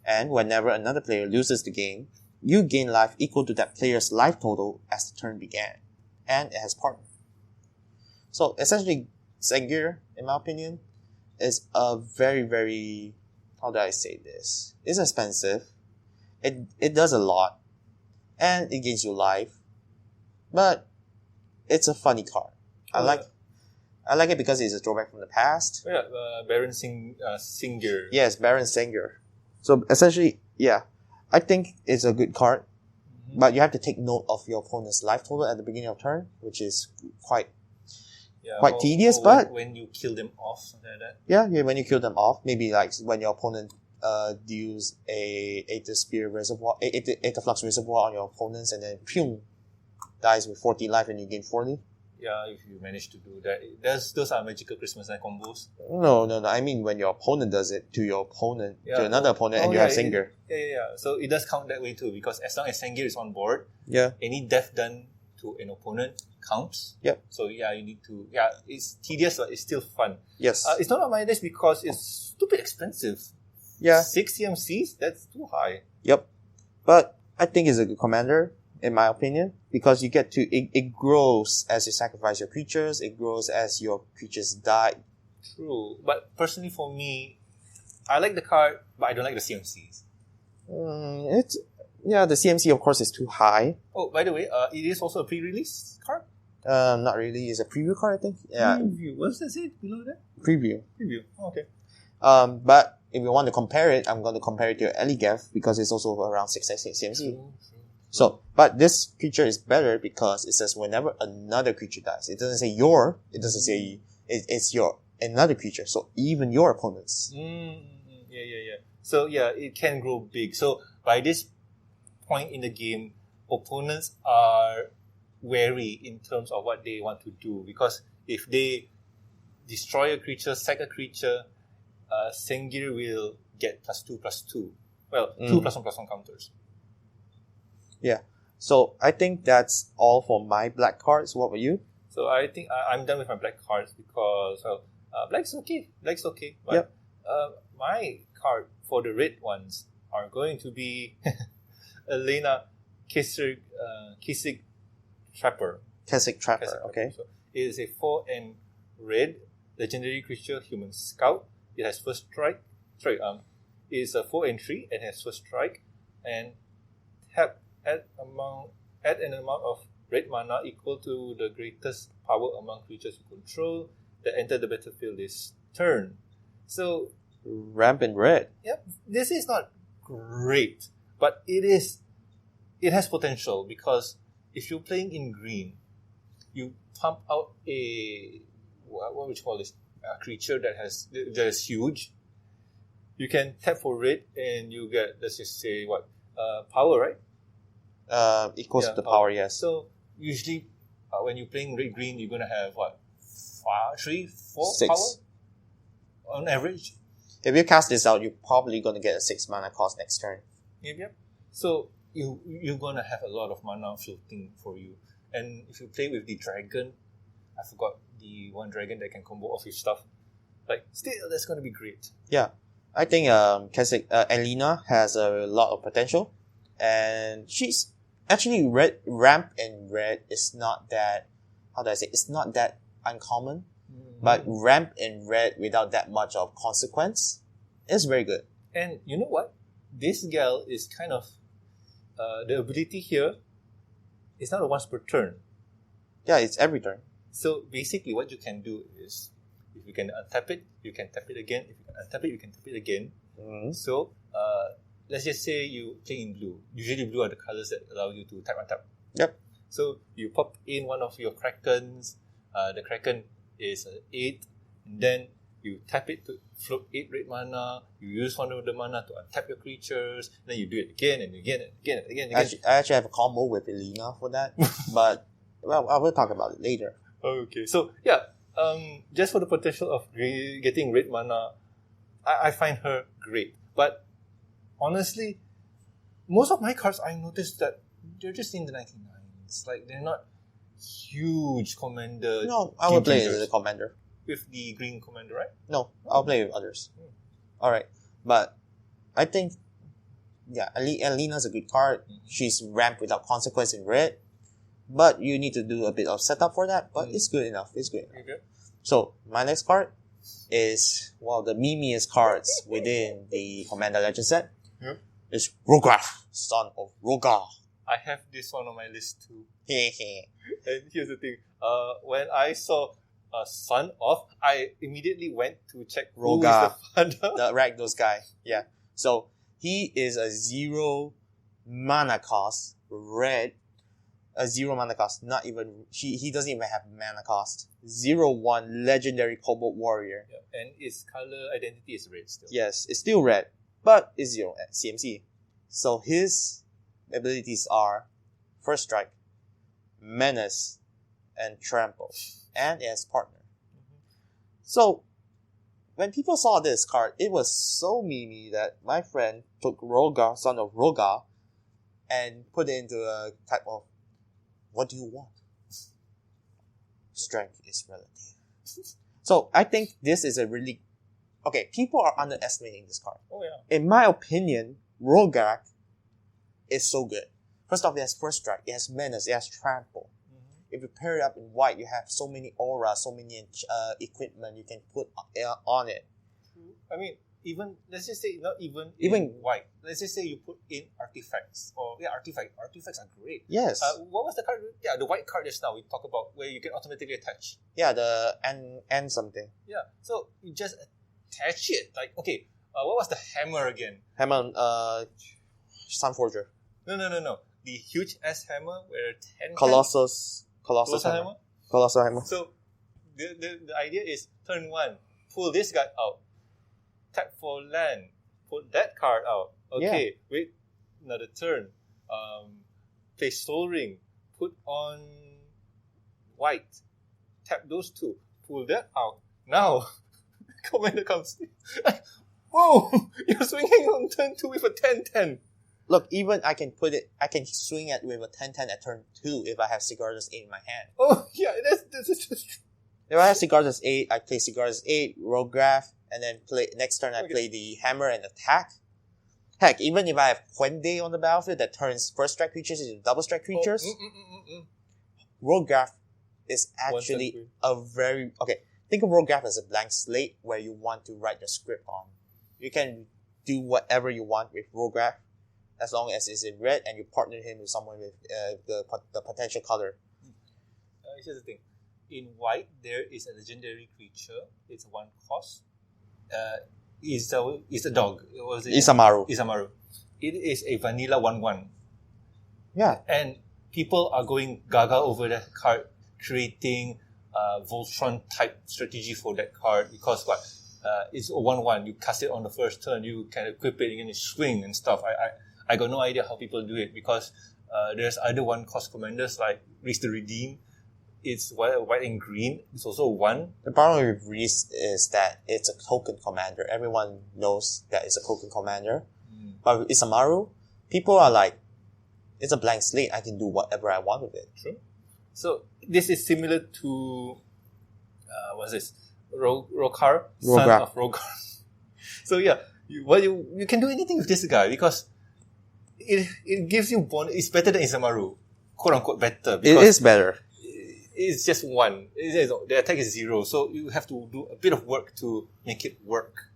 And whenever another player loses the game, you gain life equal to that player's life total as the turn began. And it has partner. So essentially, Sengir, in my opinion, is a very, very, how do I say this? It's expensive. It does a lot. And it gains you life. But it's a funny card. I like it because it's a throwback from the past. Yeah, Baron Sengir. Yes, Baron Sengir. So essentially, yeah, I think it's a good card. Mm-hmm. But you have to take note of your opponent's life total at the beginning of turn, which is quite tedious. But when you kill them off, something like that. Yeah, when you kill them off, maybe like when your opponent deals a Aether Flux Reservoir on your opponents, and then pew, dies with 40 life and you gain 40. Yeah, if you manage to do that. Those are magical Christmas Night combos. No. I mean when your opponent does it to your opponent, to another opponent, and you have Sengir. Yeah. So it does count that way too, because as long as Sengir is on board, any death done to an opponent counts. Yep. So you need to. Yeah, it's tedious, but it's still fun. Yes. It's not on my list because it's stupid expensive. Yeah. 6 CMCs? That's too high. Yep. But I think it's a good commander, in my opinion, because you get to it grows as you sacrifice your creatures. It grows as your creatures die. True, but personally for me, I like the card, but I don't like the CMCs. The CMC of course is too high. Oh, by the way, it is also a pre-release card. Not really. It's a preview card, I think. Yeah. Preview. What does that say below that? Preview. Oh, okay. But if you want to compare it, I'm going to compare it to Eligeth because it's also around 6 CMC. True. So, but this creature is better because it says whenever another creature dies. It doesn't say your. It doesn't say it's your another creature. So even your opponents. Yeah. So yeah, it can grow big. So by this point in the game, opponents are wary in terms of what they want to do, because if they destroy a creature, sack a creature, Sengir will get +2/+2. Well, 2 +1/+1 counters. Yeah. So I think that's all for my black cards. What about you? So I think I'm done with my black cards because black's okay. But my card for the red ones are going to be Elena Kisig Trapper. Keswick Trapper. Okay. So it is a 4 and red legendary creature, human scout. It has first strike. It is a 4 and 3 and has first strike, and tap add an amount of red mana equal to the greatest power among creatures you control that enter the battlefield this turn. So rampant red. Yep, this is not great, but it has potential, because if you're playing in green, you pump out a what would you call this? A creature that is huge. You can tap for red and you get, let's just say power, right? Equals to the power, yes. So usually when you're playing red green, you're gonna have 3, 4 6 power on average. If you cast this out, you're probably gonna get a 6 mana cost next turn. Yep. So you're gonna have a lot of mana floating for you. And if you play with the dragon, I forgot the one dragon that can combo off your stuff. Still, that's gonna be great. Yeah, I think Elena has a lot of potential, and she's actually ramp in red is not that, how do I say, it's not that uncommon, but ramp in red without that much of consequence is very good. And you know what? This gal is kind of, the ability here is not a once per turn. Yeah, it's every turn. So basically what you can do is, if you can untap it, you can tap it again. If you can untap it, you can tap it again. So let's just say you play in blue. Usually blue are the colors that allow you to tap untap. Yep. So you pop in one of your Krakens. The Kraken is 8. And then you tap it to float 8 red mana. You use one of the mana to untap your creatures. Then you do it again and again and again and again. I actually have a combo with Elena for that. But, well, I will talk about it later. Okay. So, yeah. just for the potential of getting red mana, I find her great. But honestly, most of my cards, I noticed that they're just in the 99s. Like, they're not huge commander. No, I will play the commander. With the green commander, right? No, I'll play with others. Alright. But I think, yeah, Alina's a good card. She's ramped without consequence in red. But you need to do a bit of setup for that. But it's good enough. It's good enough. Okay. So, my next card is one of the memeiest cards within the Commander Legend set. Yep. It's Rograph, Son of Rogar. I have this one on my list too. Hehe. And here's the thing. When I saw Son of, I immediately went to check who is Rogar. the father. The Ragnos guy. Yeah. So, he is a 0 mana cost, red. A 0 mana cost, not even, he doesn't even have mana cost. 0/1 legendary Cobalt Warrior. Yeah. And its color identity is red still. Yes, it's still red, but it's 0 at CMC. So his abilities are First Strike, Menace, and Trample. And it has Partner. So, when people saw this card, it was so memey that my friend took Rogar, Son of Rogar, and put it into a type of, what do you want? Strength is relative. So, I think this is a really... Okay, people are underestimating this card. Oh, yeah. In my opinion, Rogar is so good. First off, it has First Strike, it has Menace, it has Trample. If you pair it up in white, you have so many auras, so many equipment you can put on it. I mean, even, let's just say, not even Even- in white. Let's just say you put in artifacts. Artifacts are great. Yes. What was the card? Yeah, the white card just now we talk about where you can automatically attach. Yeah, the and something. Yeah, so you just attach it. Like, okay, what was the hammer again? Hammer, Sunforger. No. The huge ass hammer where 10 Colossus Colossal hammer. hammer. Colossal hammer. So the idea is turn 1, pull this guy out, tap for land, put that card out. Okay, wait another turn. Play Soul Ring, put on white, tap those two, pull that out. Now, commander comes. Whoa! You're swinging on turn 2 with a 10-10. Look, even I can swing it with a 10-10 at turn 2 if I have Cigardas 8 in my hand. Oh, yeah, that's true. If I have Cigardas 8, I play Cigardas 8, Rograph, and then next turn I play the hammer and attack. Heck, even if I have Quende on the battlefield that turns first strike creatures into double strike creatures, Rograph is actually a very... Okay, think of Rograph as a blank slate where you want to write your script on. You can do whatever you want with Rograph as long as it's in red and you partner him with someone with the potential color. Here's the thing. In white, there is a legendary creature. It's 1 cost. It's a dog. Was it? Isamaru. It is a vanilla 1/1. Yeah. And people are going gaga over that card, creating Voltron type strategy for that card because what? It's a 1/1. You cast it on the first turn. You can equip it and you swing and stuff. I got no idea how people do it because there's other 1 cost commanders like Reese the Redeem. It's white and green. It's also 1. The problem with Reese is that it's a token commander. Everyone knows that it's a token commander. But with Isamaru, people are like, it's a blank slate. I can do whatever I want with it. True. So this is similar to what's this? Rokar, son of Rogar. So yeah, you can do anything with this guy because it gives you bonus. It's better than Isamaru, quote unquote better. It is better. It's just 1. The attack is 0, so you have to do a bit of work to make it work.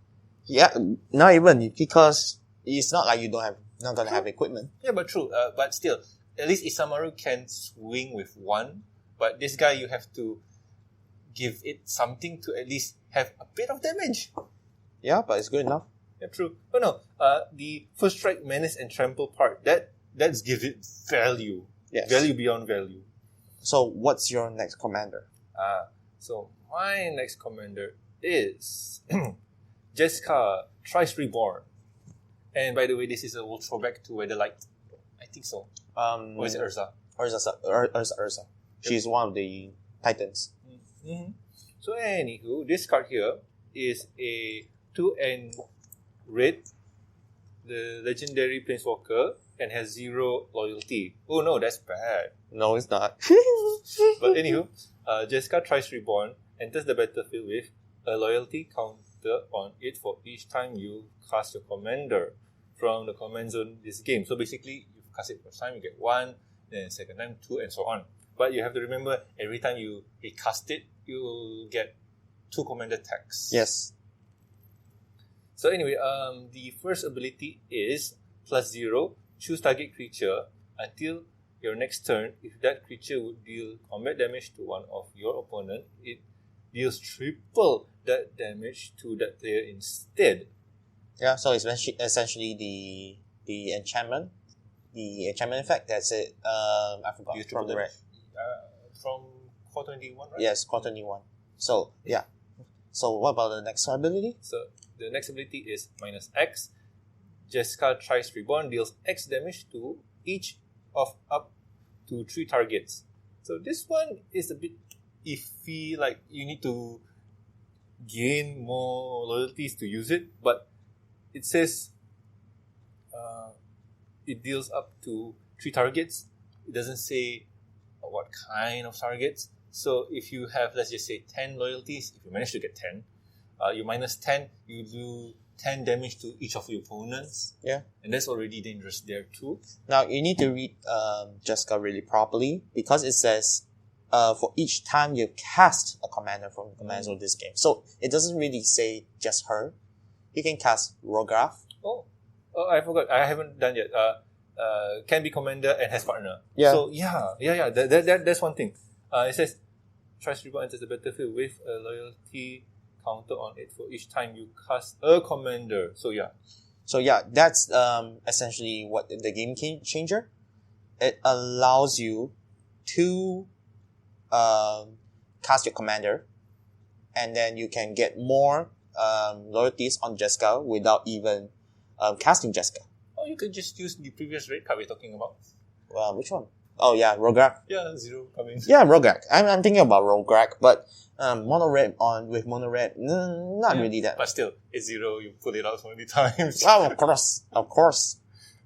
Yeah, not even because it's not like you not gonna have equipment. Yeah, but true. But still, at least Isamaru can swing with 1. But this guy, you have to give it something to at least have a bit of damage. Yeah, but it's good enough. Yeah, true. But no, the first strike, menace, and trample part, that's give it value. Yes. Value beyond value. So, what's your next commander? So my next commander is Jessica Thrice Reborn. And by the way, this is a old throwback to Weatherlight. I think so. Or is it Urza? Urza. She's one of the Titans. Mm-hmm. So anywho, this card here is a 2 and red, the legendary planeswalker, and has 0 loyalty. Oh no, that's bad. No, it's not. But anywho, Jessica Thrice Reborn enters the battlefield with a loyalty counter on it for each time you cast your commander from the command zone this game. So basically, you cast it first time, you get 1, then second time 2, and so on. But you have to remember, every time you recast it, you'll get 2 commander tags. Yes. So anyway, the first ability is +0. Choose target creature until your next turn. If that creature would deal combat damage to one of your opponent, it deals triple that damage to that player instead. Yeah, so it's essentially the enchantment. The enchantment effect, that's it. I forgot. You From the red. From Core 21, right? Yes, Core 21. So, yeah. So, what about the next ability? So, the next ability is -X. Jessica Thrice Reborn deals X damage to each of up to 3 targets. So, this one is a bit iffy, like you need to gain more loyalties to use it, but it says it deals up to 3 targets. It doesn't say what kind of targets. So if you have, let's just say, 10 loyalties, if you manage to get 10, you -10, you do 10 damage to each of your opponents. Yeah. And that's already dangerous there too. Now, you need to read Jessica really properly, because it says for each time you cast a commander from the command zone this game. So it doesn't really say just her. You can cast Rograph. Oh, I forgot. I haven't done yet. Can be commander and has partner. Yeah. So that's one thing. It says Thrice Reborn enters the battlefield with a loyalty counter on it for each time you cast a commander. So yeah. So yeah, that's essentially what the game changer. It allows you to cast your commander, and then you can get more loyalties on Jessica without even casting Jessica. Oh, you could just use the previous red card we're talking about. Which one? Oh yeah, Rograk. Yeah, 0 coming. Yeah, Rograk. I'm thinking about Rograk, but mono red with mono red, not really that. But still, it's 0. You pull it out so many times. Oh, of course.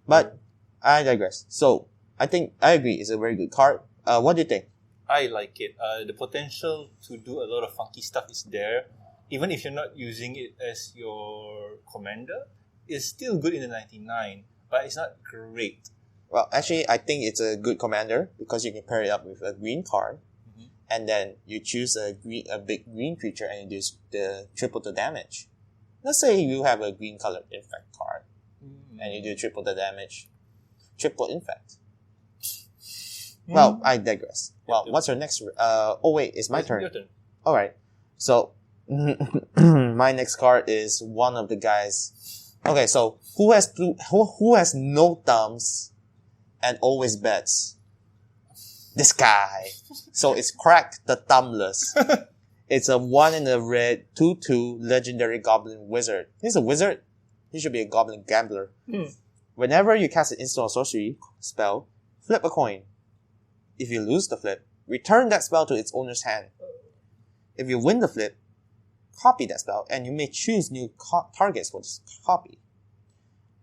But I digress. So I think I agree. It's a very good card. What do you think? I like it. The potential to do a lot of funky stuff is there. Even if you're not using it as your commander, it's still good in the 99, but it's not great. Well, actually, I think it's a good commander because you can pair it up with a green card, and then you choose a big green creature and you do the triple the damage. Let's say you have a green colored infect card, and you do triple the damage, triple infect. Well, I digress. Well, what's your next? Oh wait, it's my turn. Your turn. All right. So my next card is one of the guys. Okay, so who has no thumbs and always bets? This guy. So it's Crack the Thumbless. It's a 1 in the red 2/2 legendary goblin wizard. He's a wizard. He should be a goblin gambler. Whenever you cast an instant or sorcery spell, flip a coin. If you lose the flip, return that spell to its owner's hand. If you win the flip, copy that spell, and you may choose new targets for this copy.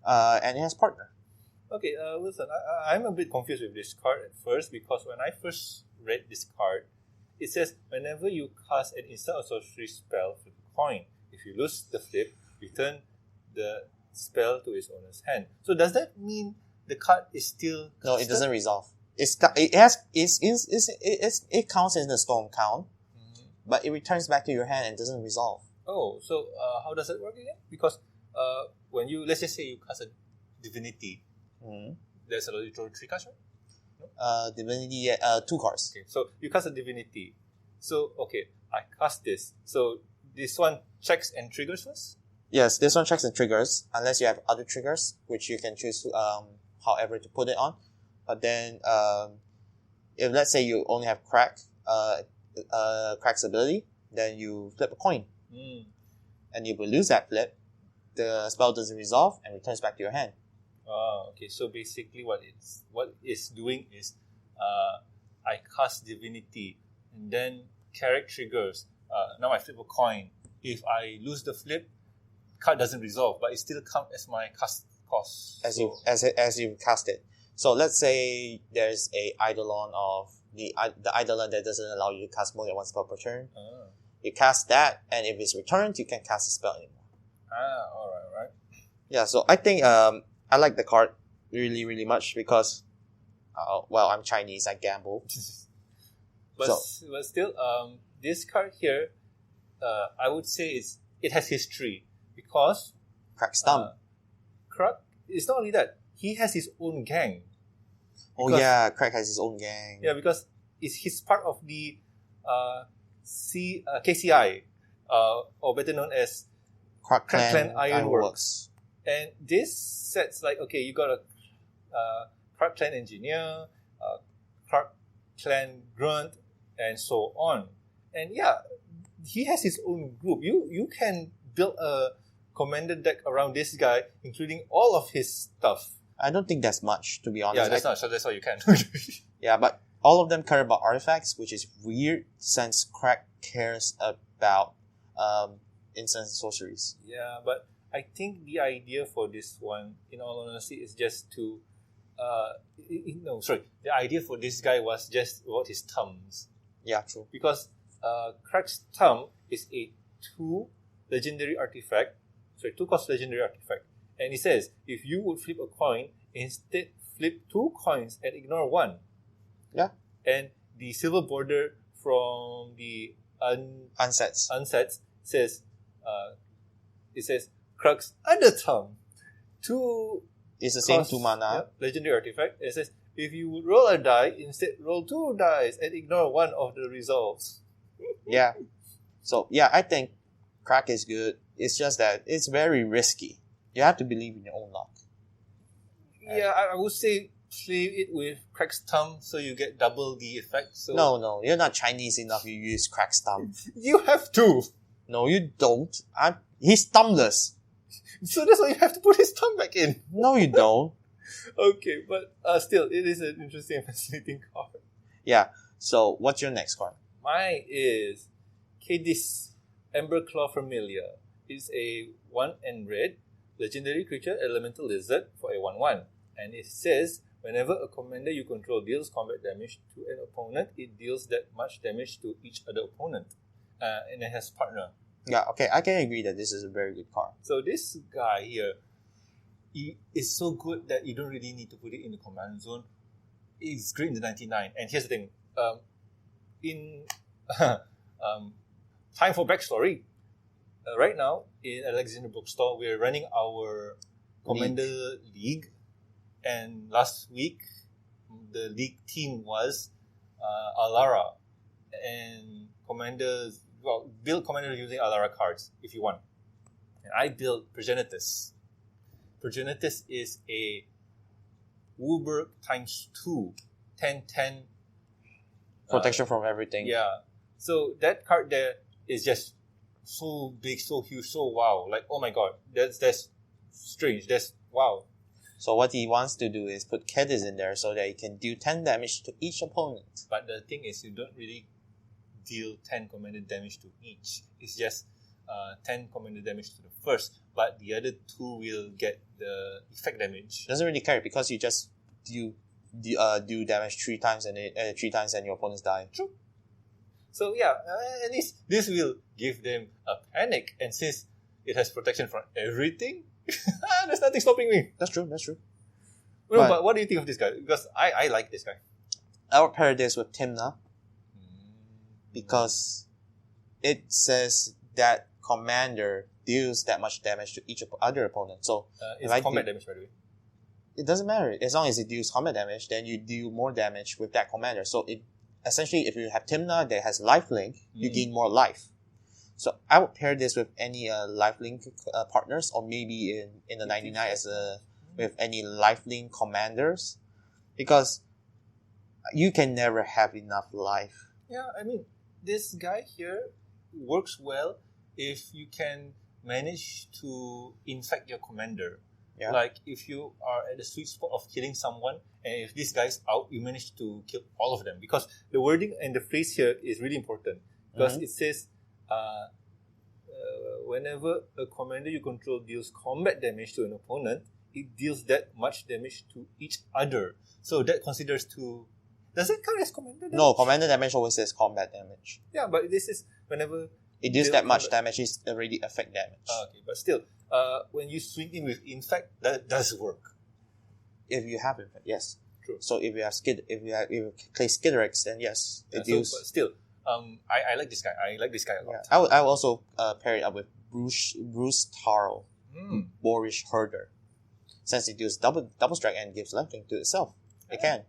And it has partner. Okay, Wilson, I'm a bit confused with this card at first, because when I first read this card, it says whenever you cast an instant or sorcery spell, flip a coin. If you lose the flip, return the spell to its owner's hand. So does that mean the card is still casted? No, it doesn't resolve. It counts in the storm count, but it returns back to your hand and doesn't resolve. Oh, so how does it work again? Because when you, let's just say you cast a divinity, there's a literal 3 cards, right? No? Divinity, 2 cards. Okay, so you cast a divinity. So, okay, I cast this. So this one checks and triggers first? Yes, this one checks and triggers, unless you have other triggers, which you can choose however to put it on. But then, if let's say you only have Crack's ability, then you flip a coin. And if you lose that flip, the spell doesn't resolve and returns back to your hand. Okay. So basically what it's doing is I cast divinity, and then Carrick triggers. now I flip a coin. If I lose the flip, card doesn't resolve, but it still counts as my cost. As you cast it. So let's say there's a Eidolon of the Eidolon that doesn't allow you to cast more than one spell per turn. You cast that, and if it's returned, you can't cast a spell anymore. Alright. Yeah, so I think I like the card really, really much because, I'm Chinese, I gamble. But still, this card here, I would say it has history because Crack's thumb. Crack, it's not only that, he has his own gang. Crack has his own gang. Yeah, because he's part of the KCI, or better known as Crack Clan Ironworks. And this sets like, okay, you got a Crack Clan engineer, Crack Clan grunt, and so on. And yeah, he has his own group. You can build a commander deck around this guy, including all of his stuff. I don't think that's much, to be honest. Yeah, that's not. So that's all you can. Yeah, but all of them care about artifacts, which is weird since Crack cares about instant sorceries. Yeah, but I think the idea for this one, in all honesty, is just to the idea for this guy was just about his thumbs. Yeah, true. Because Crack's thumb is a 2 legendary artifact. 2 cost legendary artifact. And it says, if you would flip a coin, instead flip 2 coins and ignore 1. Yeah. And the silver border from the unsets says, it says, Crack's other thumb. 2 It's the same 2 mana. Legendary artifact. It says, if you would roll a die, instead roll 2 dice and ignore 1 of the results. Yeah. So, yeah, I think Crack is good. It's just that it's very risky. You have to believe in your own luck. Yeah, I would say play it with Crack's thumb so you get double the effect. So No, you're not Chinese enough. You use Crack's thumb. You have to. No, you don't. He's thumbless. So that's why you have to put his thumb back in. No, you don't. Okay, but still, it is an interesting and fascinating card. Yeah. So, what's your next card? Mine is Cadis, Emberclaw Familiar. It's a 1 and red legendary creature, elemental lizard for a 1/1. And it says, whenever a commander you control deals combat damage to an opponent, it deals that much damage to each other opponent. And it has partner. Yeah, okay, I can agree that this is a very good card. So this guy here, he is so good that you don't really need to put it in the command zone. It's great in the 99. And here's the thing. In time for backstory. Right now, in Alexandria Bookstore, we're running our Commander League. And last week, the league team was Alara. And build commanders using Alara cards if you want. And I built Progenitus. Progenitus is a Wooburg times 2, 10/10. Protection from everything. Yeah. So that card there is just so big, so huge, so wow. Like, oh my god, that's strange. That's wow. So what he wants to do is put Cadis in there so that he can do 10 damage to each opponent. But the thing is, you don't really deal 10 commanded damage to each. It's just 10 commanded damage to the first, but the other 2 will get the effect damage. Doesn't really care because you just do damage 3 times and 3 times and your opponents die. True. So yeah, at least this will give them a panic, and since it has protection from everything, there's nothing stopping me. That's true. No, but what do you think of this guy? Because I like this guy. I would pair this with Timna because it says that commander deals that much damage to each other opponent. So it's combat damage, by the way. It doesn't matter. As long as it deals combat damage, then you deal more damage with that commander. So it essentially, if you have Timna that has lifelink, you gain more life. So I would pair this with any lifelink partners, or maybe in the 99 with any lifelink commanders, because you can never have enough life. Yeah, I mean, this guy here works well if you can manage to infect your commander. Yeah. Like if you are at the sweet spot of killing someone, and if this guy's out, you manage to kill all of them. Because the wording and the phrase here is really important. Because it says, whenever a commander you control deals combat damage to an opponent, it deals that much damage to each other. So that considers to... Does it count as commander damage? No, commander damage always says combat damage. Yeah, but this is whenever... It deals that much damage, it's already effect damage. Okay, but still, when you swing in with infect, that does work. If you have infect, yes. True. So if you play Skidrex, then yes, it deals. But still, I like this guy. I like this guy a lot. Yeah. I would also pair it up with Bruce Tarl, Boorish Herder. Since it deals double strike and gives lifelink to itself. It can.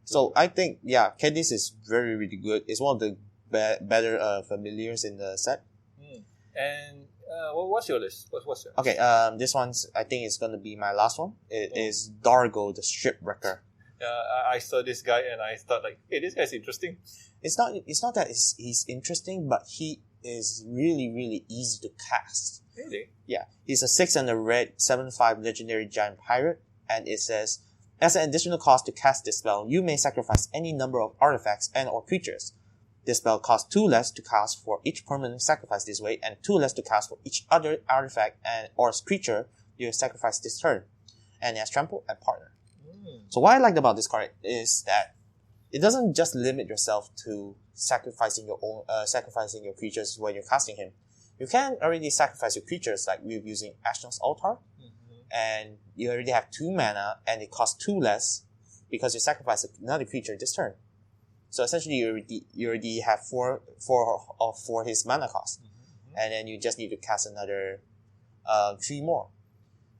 So I think, Cadis is very, really good. It's one of the better familiars in the set. And what's your list? What's your Okay, this one's, I think it's going to be my last one. It is Dargo the Shipwrecker. I saw this guy and I thought like, hey, this guy's interesting. It's not that he's interesting, but he is really, really easy to cast. Really? Yeah. He's a 6 and a red 7/5 legendary giant pirate, and it says, as an additional cost to cast this spell, you may sacrifice any number of artifacts and or creatures. This spell costs 2 less to cast for each permanent sacrifice this way, and 2 less to cast for each other artifact and or creature you sacrifice this turn. And it has trample and partner. So what I liked about this card is that it doesn't just limit yourself to sacrificing your creatures when you're casting him. You can already sacrifice your creatures like we're using Ashnod's Altar, and you already have 2 mana, and it costs 2 less because you sacrifice another creature this turn. So essentially, you already have four of his mana cost, and then you just need to cast another 3 more.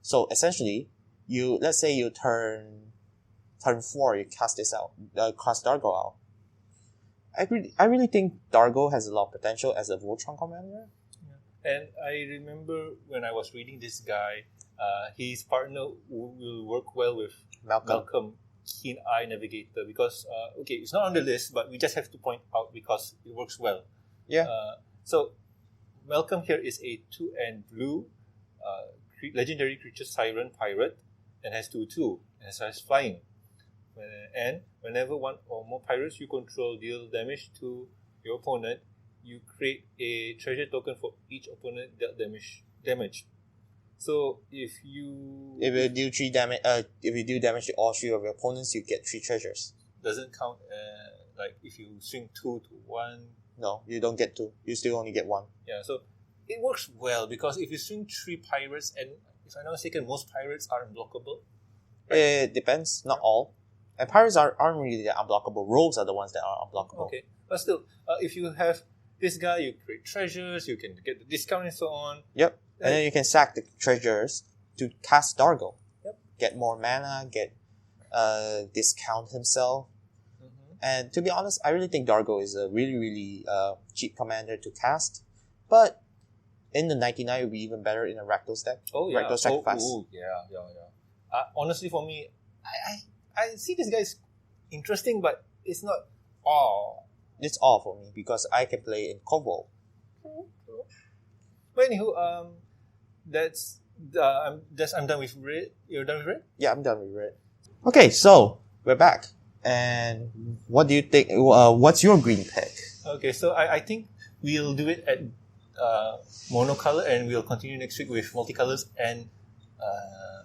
So essentially, let's say you turn 4, you cast this out, cast Dargo out. I really think Dargo has a lot of potential as a Voltron commander. Yeah. And I remember when I was reading this guy, his partner will work well with Malcolm Keen Eye Navigator, because it's not on the list, but we just have to point out because it works well. Yeah. So Malcolm here is a 2 and blue legendary creature siren pirate, and has 2/2 and has flying. And whenever one or more pirates you control deal damage to your opponent, you create a treasure token for each opponent dealt damage. So if you do 3 damage, if you do damage to all 3 of your opponents, you get 3 treasures. Doesn't count like if you swing 2 to 1. No, you don't get 2. You still only get 1. Yeah, so it works well because if you swing 3 pirates, and if I'm not mistaken, most pirates are unblockable. Right? It depends, not all. And pirates aren't really unblockable. Rogues are the ones that are unblockable. Okay, but still, if you have this guy, you create treasures, you can get the discount and so on. Yep. And then you can sack the treasures to cast Dargo. Yep. Get more mana, get discount himself. And to be honest, I really think Dargo is a really, really cheap commander to cast. But in the 99, it would be even better in a Rakdos deck. Oh, yeah. Rakdos Sacrifice. Yeah. Honestly, for me, I see this guy's interesting, but it's not all. It's all for me because I can play in Kobo. But anywho, I'm done with red. You're done with red? Yeah, I'm done with red. Okay, so we're back. And what do you think? What's your green pick? Okay, so I think we'll do it at monocolor, and we'll continue next week with multicolors and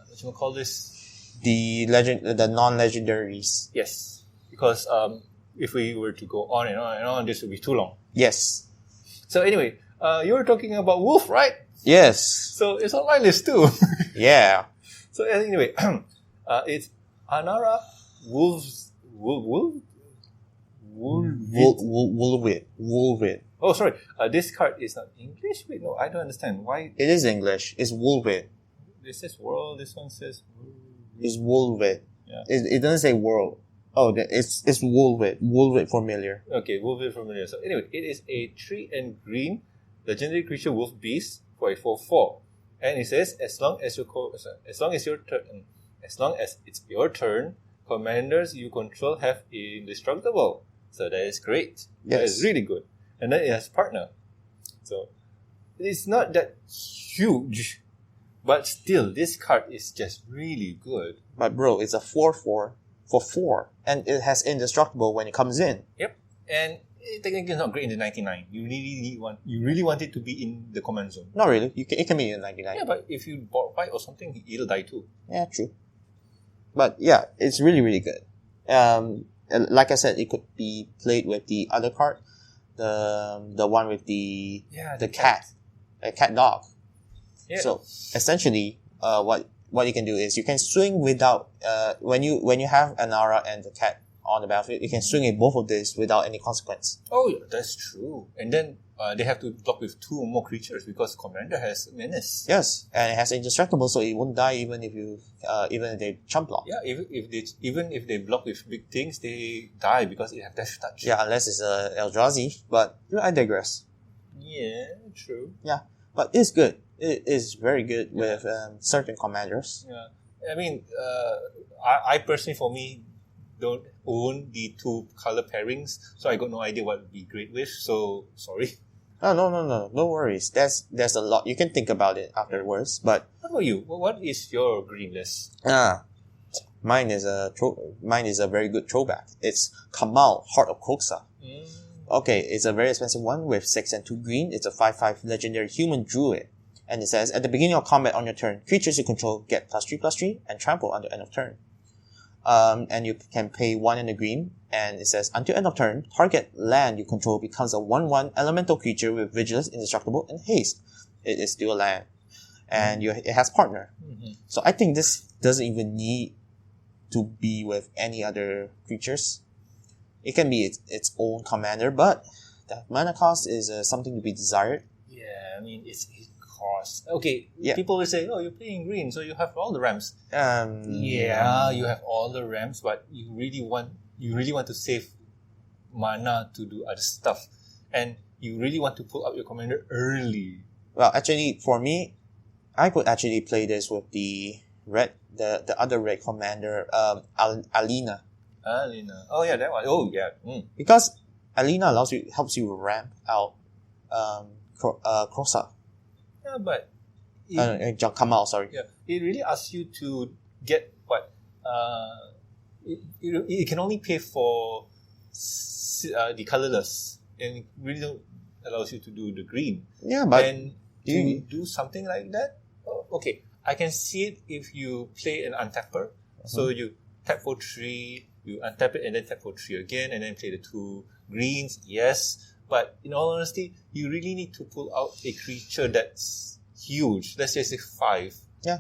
what you call this? The non-legendaries. Yes, because if we were to go on and on and on, this would be too long. Yes. So anyway, you were talking about Wolf, right? Yes. So it's on my list too. Yeah. So anyway, it's Anara Wolves. Wolvit. Oh, sorry. This card is not English. Wait, no, I don't understand. Why? It is English. It's Wolvit. This says world. This one says. It's Wolvit. Yeah. It doesn't say world. Oh, it's Wolvit. Wolvit familiar. Okay, Wolvit familiar. So anyway, it is a 3 and green legendary creature wolf beast for a 4/4, and it says as long as it's your turn, commanders you control have indestructible. So that is great. Yes. That is really good. And then it has partner. So it's not that huge, but still, this card is just really good. But bro, it's a 4/4 for 4, and it has indestructible when it comes in. Yep. And technically it's not great in the 99. You really want it to be in the command zone. Not really. It can be in 99. Yeah, but if you board white or something, it'll die too. Yeah, true. But yeah, it's really, really good. Like I said, it could be played with the other card, the one with the cat, a cat dog. Yeah. So essentially, what you can do is you can swing without when you have an aura and the cat on the battlefield, you can swing in both of these without any consequence. Oh, yeah, that's true. And then they have to block with 2 or more creatures because Commander has Menace. Yes, and it has indestructible, so it won't die even if they chump block. Yeah, even if they block with big things, they die because it has Death Touch. Yeah, unless it's Eldrazi. But I digress. Yeah, true. Yeah, but it's good. It is very good with certain commanders. Yeah, I mean, I personally, for me, don't own the 2 color pairings, so I got no idea what would be great with. So sorry. Oh, no worries. There's a lot you can think about it afterwards. But what about you? What is your green list? Mine is a very good throwback. It's Kamal, Heart of Kroxa. Okay, it's a very expensive one with 6 and 2 green. It's a 5/5 legendary human druid. And it says, at the beginning of combat on your turn, creatures you control get +3/+3 and trample until end of turn. And you can pay 1 and a green. And it says, until end of turn, target land you control becomes a 1/1 elemental creature with vigilance, indestructible, and haste. It is still a land. And it has partner. Mm-hmm. So I think this doesn't even need to be with any other creatures. It can be its own commander, but the mana cost is something to be desired. Yeah, I mean, it costs. Okay, people will say, oh, you're playing green, so you have all the ramps. Yeah, you have all the ramps, but you really want to save mana to do other stuff. And you really want to pull out your commander early. Well, actually, for me, I could actually play this with the other red commander, Alina. Alina. Oh yeah, that one. Oh yeah. Because Alina helps you ramp out Kroxa. Yeah, but Kamal, sorry. Yeah, it really asks you to get what? It can only pay for the colorless, and it really don't allows you to do the green. Yeah, but and to do something like that, okay, I can see it if you play an untapper. So you tap for 3, you untap it, and then tap for 3 again, and then play the 2 greens. Yes, but in all honesty, you really need to pull out a creature that's huge. Let's just say 5. Yeah.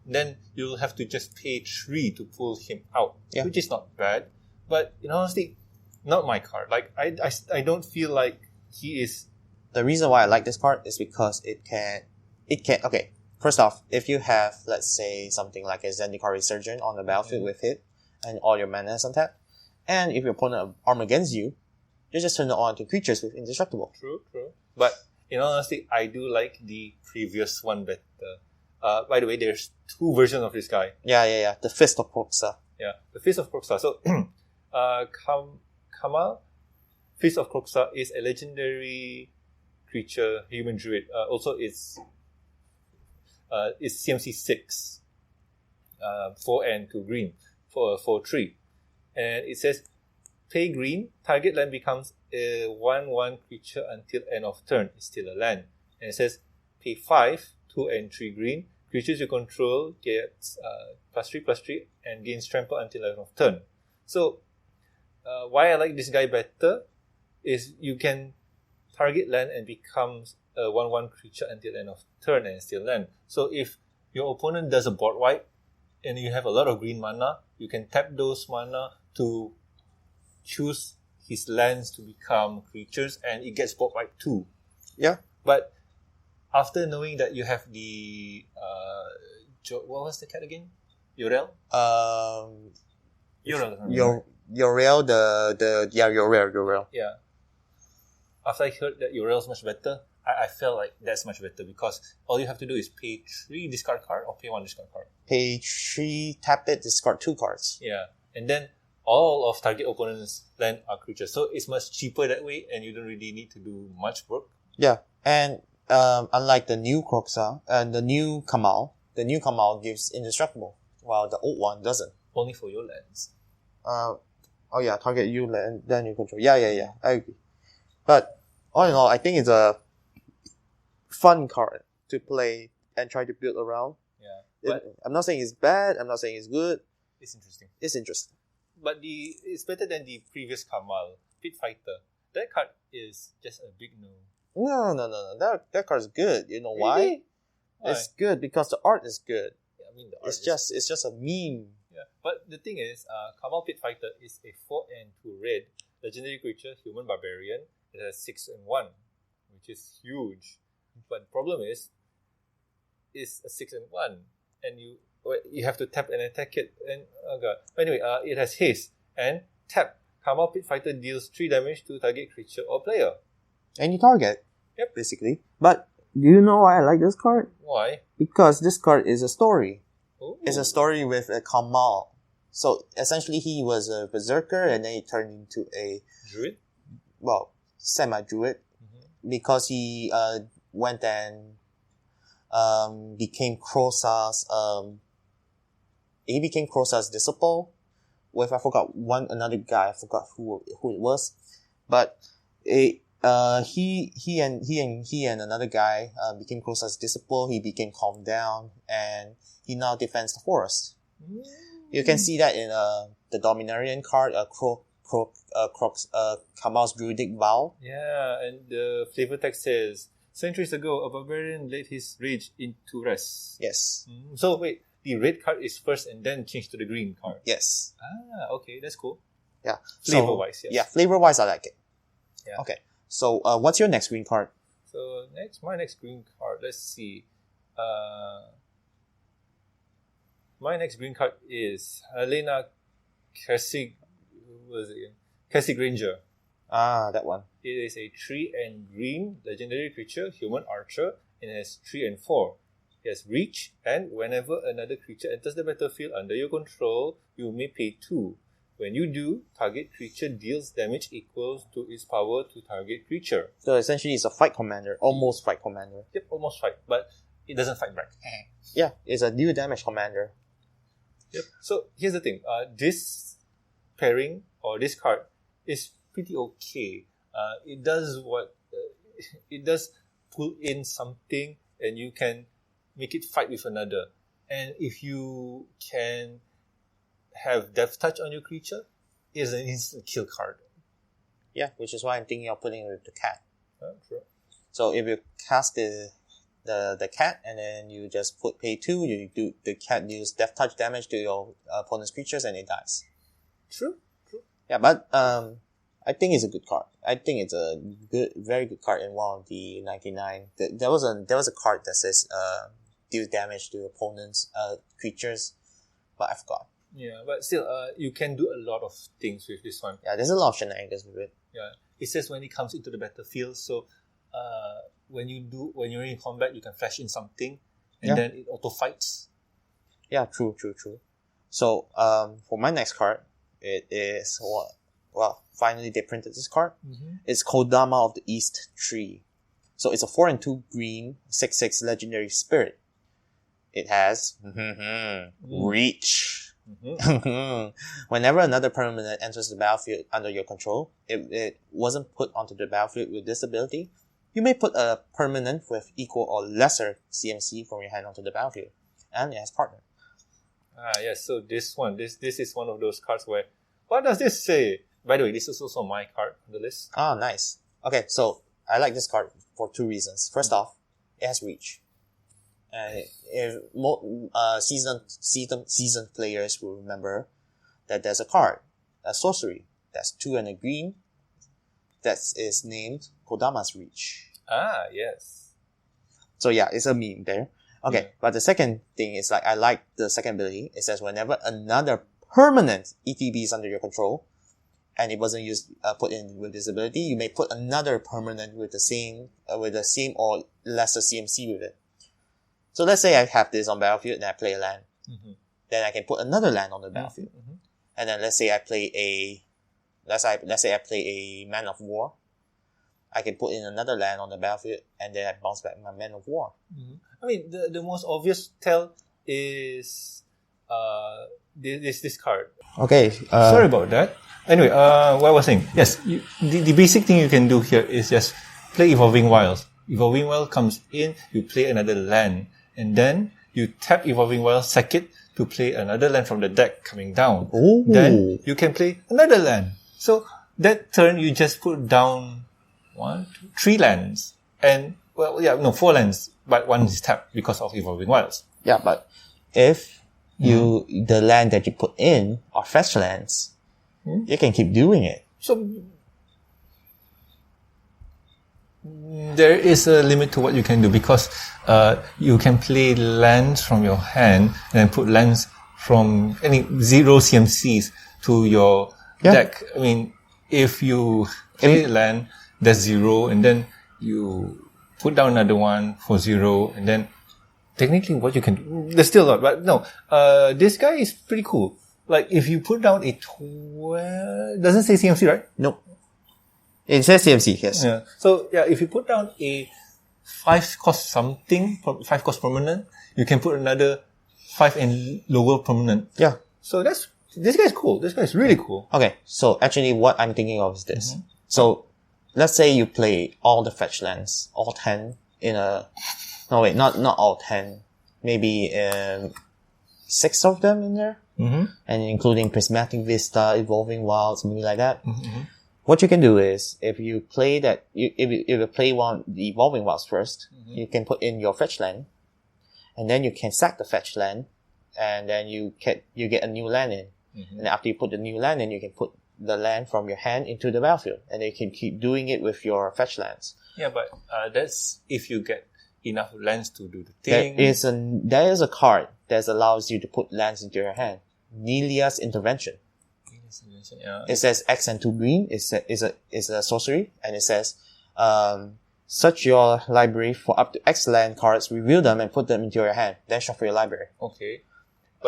Then you'll have to just pay 3 to pull him out, which is not bad. But in all honesty, not my card. Like I don't feel like he is. The reason why I like this card is because it can. Okay, first off, if you have, let's say, something like a Zendikar Resurgent on the battlefield with it, and all your mana is untapped, and if your opponent arm against you, you just turn it on to creatures with indestructible. True. But in all honesty, I do like the previous one better. By the way, there's 2 versions of this guy. Yeah. The Fist of Kroxa. Yeah, the Fist of Kroxa. So, Kamal, Fist of Kroxa is a legendary creature, human druid. Also, it's CMC 6, 4 and 2 green, for 3, and it says, pay green, target land becomes a 1/1 creature until end of turn. It's still a land, and it says, pay 5, 2 and 3 green, creatures you control gets +3/+3 and gains trample until end of turn. So, why I like this guy better is you can target land and becomes a 1/1 creature until end of turn and still land. So if your opponent does a board wipe and you have a lot of green mana, you can tap those mana to choose his lands to become creatures, and it gets board wipe too. Yeah. But after knowing that you have the what was the cat again? Yorel? Yorel, Yorel. Yeah. After I heard that Yorel is much better, I felt like that's much better because all you have to do is pay 3 discard card or pay 1 discard card. Pay 3, tap it, discard 2 cards. Yeah. And then all of target opponent's land are creatures. So it's much cheaper that way, and you don't really need to do much work. Yeah. And unlike the new Kroxa and the new Kamal gives indestructible, while the old one doesn't. Only for your lands. Target you land, then you control. Yeah, I agree. But all in all, I think it's a fun card to play and try to build around. Yeah. I'm not saying it's bad. I'm not saying it's good. It's interesting. It's interesting. But it's better than the previous Kamal, Pit Fighter. That card is just a big no. No. That card is good. You know why? Really? Why? It's good because the art is good. Yeah, I mean, the art It's just a meme. Yeah, but the thing is, Kamal Pit Fighter is a 4 and 2 red legendary creature, human barbarian. It has 6 and 1, which is huge. But the problem is, it's a 6 and 1, and you have to tap and attack it. And oh god. Anyway, it has haste and tap. Kamal Pit Fighter deals 3 damage to target creature or player. Any target. Yep. Basically. But do you know why I like this card? Why? Because this card is a story. Ooh. It's a story with a Kamal. So essentially he was a berserker and then he turned into a Druid? Well, semi-druid. Mm-hmm. Because he went and became Krosa's disciple with I forgot another guy. I forgot who it was. But he and another guy became Krosa's disciple. He became calmed down and he now defends the forest. You can see that in the Dominarian card, Kamal's Druidic Vow. Yeah, and the flavor text says, centuries ago, a barbarian laid his rage into rest. Yes. So wait, the red card is first and then changed to the green card. Yes. Ah, okay, that's cool. Yeah. Flavor-wise, yes. Yeah, flavor-wise, I like it. Yeah. Okay. So, what's your next green card? So my next green card, let's see. My next green card is Helena Cassie Granger. Ah, that one. It is a 3 and green legendary creature, human archer, and it has 3 and 4. It has reach, and whenever another creature enters the battlefield under your control, you may pay 2. When you do, target creature deals damage equals to its power to target creature. So essentially it's a fight commander, almost fight commander. Yep, almost fight, but it doesn't fight back. Yeah, it's a deal damage commander. Yep. So here's the thing. This pairing or this card is pretty okay. It does it does pull in something, and you can make it fight with another. And if you can have Death Touch on your creature, it's an instant kill card. Yeah, which is why I'm thinking of putting it with the cat. Sure. So if you cast the cat and then you just pay 2, the cat deals Death Touch damage to your opponent's creatures and it dies. True. Yeah, but I think it's a good card. I think it's a very good card in one of the 99. There was a card that says deal damage to opponent's creatures, but I forgot. Yeah, but still, you can do a lot of things with this one. Yeah, there's a lot of shenanigans with it. Yeah, it says when it comes into the battlefield, so when you're in combat, you can flash in something, and then it auto fights. Yeah, true. So, for my next card, it is finally they printed this card. Mm-hmm. It's Kodama of the East Tree. So it's a 4 and 2 green 6/6 legendary spirit. It has reach. Mm-hmm. Whenever another permanent enters the battlefield under your control, it wasn't put onto the battlefield with this ability, you may put a permanent with equal or lesser CMC from your hand onto the battlefield, and it has partner. Yes. So this is one of those cards where, what does this say? By the way, this is also my card on the list. Ah, nice. Okay, so I like this card for 2 reasons. First off, it has reach. And if seasoned players will remember that there's a card, a sorcery, that's 2 and a green, that is named Kodama's Reach. Ah, yes. So yeah, it's a meme there. Okay, but the second thing is I like the second ability. It says whenever another permanent ETB is under your control, and it wasn't put in with this ability, you may put another permanent with the same or lesser CMC with it. So let's say I have this on battlefield and I play a land. Mm-hmm. Then I can put another land on the battlefield. Mm-hmm. And then let's say I play a Man of War. I can put in another land on the battlefield and then I bounce back my Man of War. Mm-hmm. I mean, the most obvious tell is this card. Okay. Sorry about that. Anyway, what I was saying, yes, the basic thing you can do here is just play Evolving Wilds. Evolving Wild comes in, you play another land, and then you tap Evolving Wild, sack it to play another land from the deck coming down. Ooh. Then you can play another land. So that turn you just put down 3 lands, and 4 lands, but 1 is tapped because of Evolving Wilds. Yeah, but if the land that you put in are fetch lands, you can keep doing it. So there is a limit to what you can do because you can play lands from your hand and then put lands from any 0 CMCs to your deck. I mean, if you play a land that's 0 and then you put down another one for 0 and then technically what you can do, there's still a lot, but no, this guy is pretty cool. Like if you put down a 12, doesn't say CMC, right? No. It says CMC, yes. Yeah. So if you put down a 5 cost something, 5 cost permanent, you can put another 5 and lower permanent. Yeah. So this guy's cool. This guy's really cool. Okay, so actually what I'm thinking of is this. So let's say you play all the fetch lands, all 10 in a... No, wait, not all 10. Maybe 6 of them in there. And including Prismatic Vista, Evolving Wilds, something like that. What you can do is, if you play that, if you play the Evolving Wilds first, you can put in your fetch land, and then you can sack the fetch land, and then you get a new land in. And after you put the new land in, you can put the land from your hand into the battlefield, and you can keep doing it with your fetch lands. Yeah, but that's if you get enough lands to do the thing. There is a card that allows you to put lands into your hand. Nelia's Intervention. Yeah. It says X and 2 green. It's a sorcery, and it says, search your library for up to X land cards, reveal them, and put them into your hand. Then shuffle your library. Okay.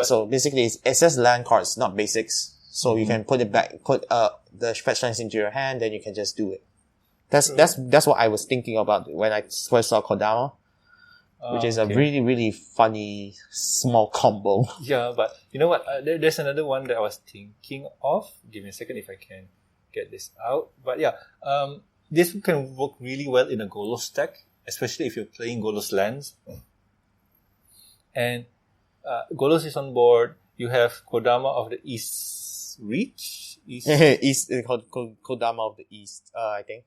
So basically, it says land cards, not basics. So you can put it back, put the fetch lands into your hand, then you can just do it. That's what I was thinking about when I first saw Kodama. Which is a really, really funny small combo. Yeah, but you know what? There's another one that I was thinking of. Give me a second if I can get this out. But this can work really well in a Golos deck, especially if you're playing Golos lands. And Golos is on board. You have Kodama of the East Reach? Kodama of the East, I think.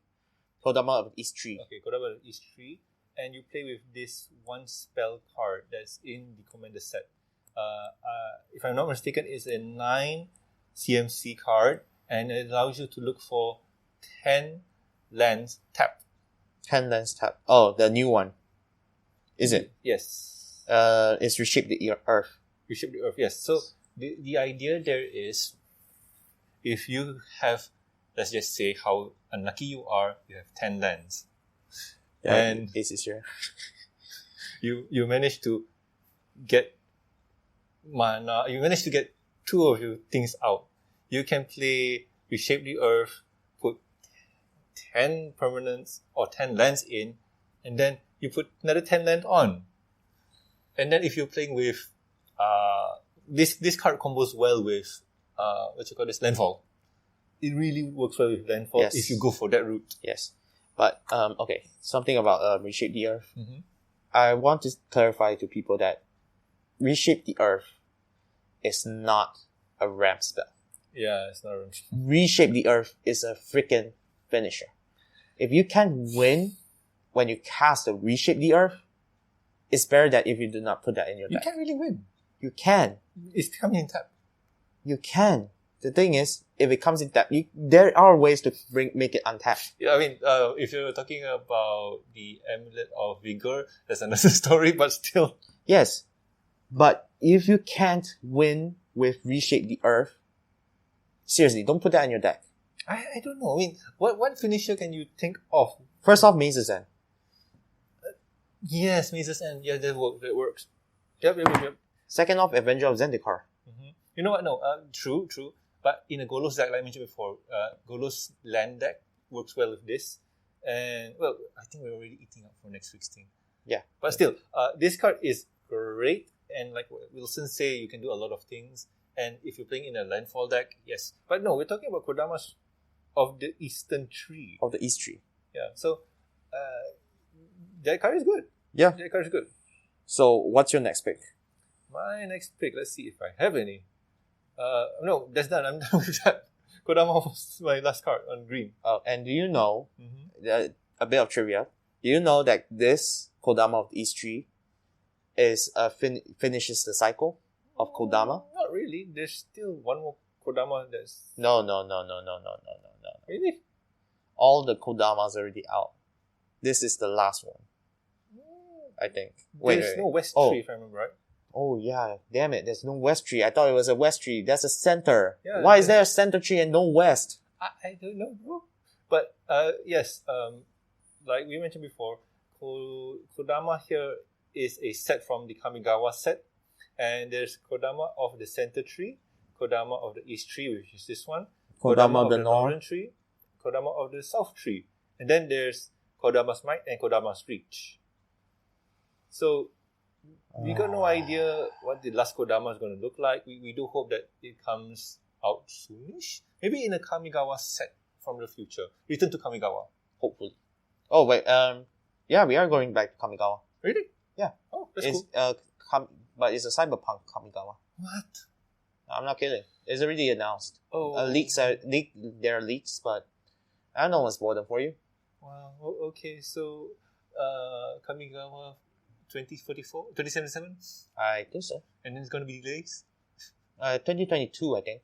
Kodama of the East Tree. Okay, Kodama of the East Tree. And you play with this 1 spell card that's in the commander set. If I'm not mistaken, it's a 9 CMC card, and it allows you to look for 10 lands tapped. 10 lands tapped. Oh, the new one. Is it? Yes. It's Reshape the Earth. Reshape the Earth, yes. So the idea there is, if you have, let's just say how unlucky you are, you have 10 lands. And this is your you manage to get mana. You manage to get 2 of your things out. You can play Reshape the Earth, put 10 permanents or 10 lands in, and then you put another 10 land on. And then if you're playing with this card combos well with landfall. It really works well with landfall if you go for that route. Yes. But, okay, something about Reshape the Earth. I want to clarify to people that Reshape the Earth is not a ramp spell. Yeah, it's not a ramp spell. Reshape the Earth is a freaking finisher. If you can't win when you cast a Reshape the Earth, it's better that if you do not put that in your deck. You can't really win. You can. It's coming in tap. You can. The thing is, if it comes in tap, there are ways to make it untapped. Yeah, I mean, if you're talking about the Amulet of Vigor, that's another story, but still. Yes. But if you can't win with Reshape the Earth, seriously, don't put that in your deck. I don't know. I mean, what finisher can you think of? First off, Maze's End. Yes, Maze's End. Yeah, that works. Yep. Second off, Avenger of Zendikar. You know what? No, true. But in a Golos deck, like I mentioned before, Golos land deck works well with this. And, well, I think we're already eating up for next week's thing. Yeah. But still, this card is great. And like Wilson say, you can do a lot of things. And if you're playing in a landfall deck, yes. But no, we're talking about Kodamas of the Eastern Tree. Of the East Tree. Yeah, so that card is good. Yeah. That card is good. So what's your next pick? My next pick, let's see if I have any. No, that's done. I'm done with that. Kodama was my last card on green. And do you know, a bit of trivia, do you know that this Kodama of the East Tree is finishes the cycle of Kodama? Not really. There's still one more Kodama that's... No. Really? All the Kodamas are already out. This is the last one, I think. There's no West Tree, if I remember right. Oh, yeah. Damn it. There's no West Tree. I thought it was a West Tree. That's a center. Yeah, why is there a center tree and no West? I don't know, bro. But, yes, like we mentioned before, Kodama here is a set from the Kamigawa set. And there's Kodama of the center tree, Kodama of the East Tree, which is this one, Kodama of the Northern Tree, Kodama of the South Tree. And then there's Kodama's Might and Kodama's Reach. So, we got no idea what the last Kodama is going to look like. We do hope that it comes out soonish. Maybe in a Kamigawa set from the future. Return to Kamigawa. Hopefully. Oh, wait. Yeah, we are going back to Kamigawa. Really? Yeah. Oh, that's cool. But it's a cyberpunk Kamigawa. What? I'm not kidding. It's already announced. Oh. There are leaks, but I don't know what's more than for you. Wow. Okay, so Kamigawa 2044? 2077? I think so. And then it's going to be delays? 2022, I think.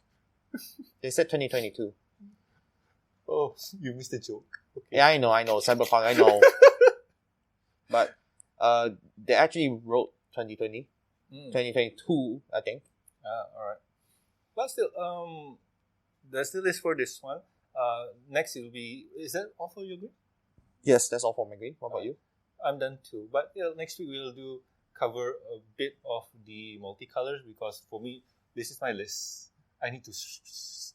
They said 2022. Oh, you missed the joke. Okay. Yeah, I know. Cyberpunk, I know. But they actually wrote 2020. 2022, I think. Alright. But still, that still is for this one. Next it will be... Is that all for your green? Yes, that's all for my green. What about you? I'm done too. But next week we'll cover a bit of the multicolors because for me, this is my list. I need to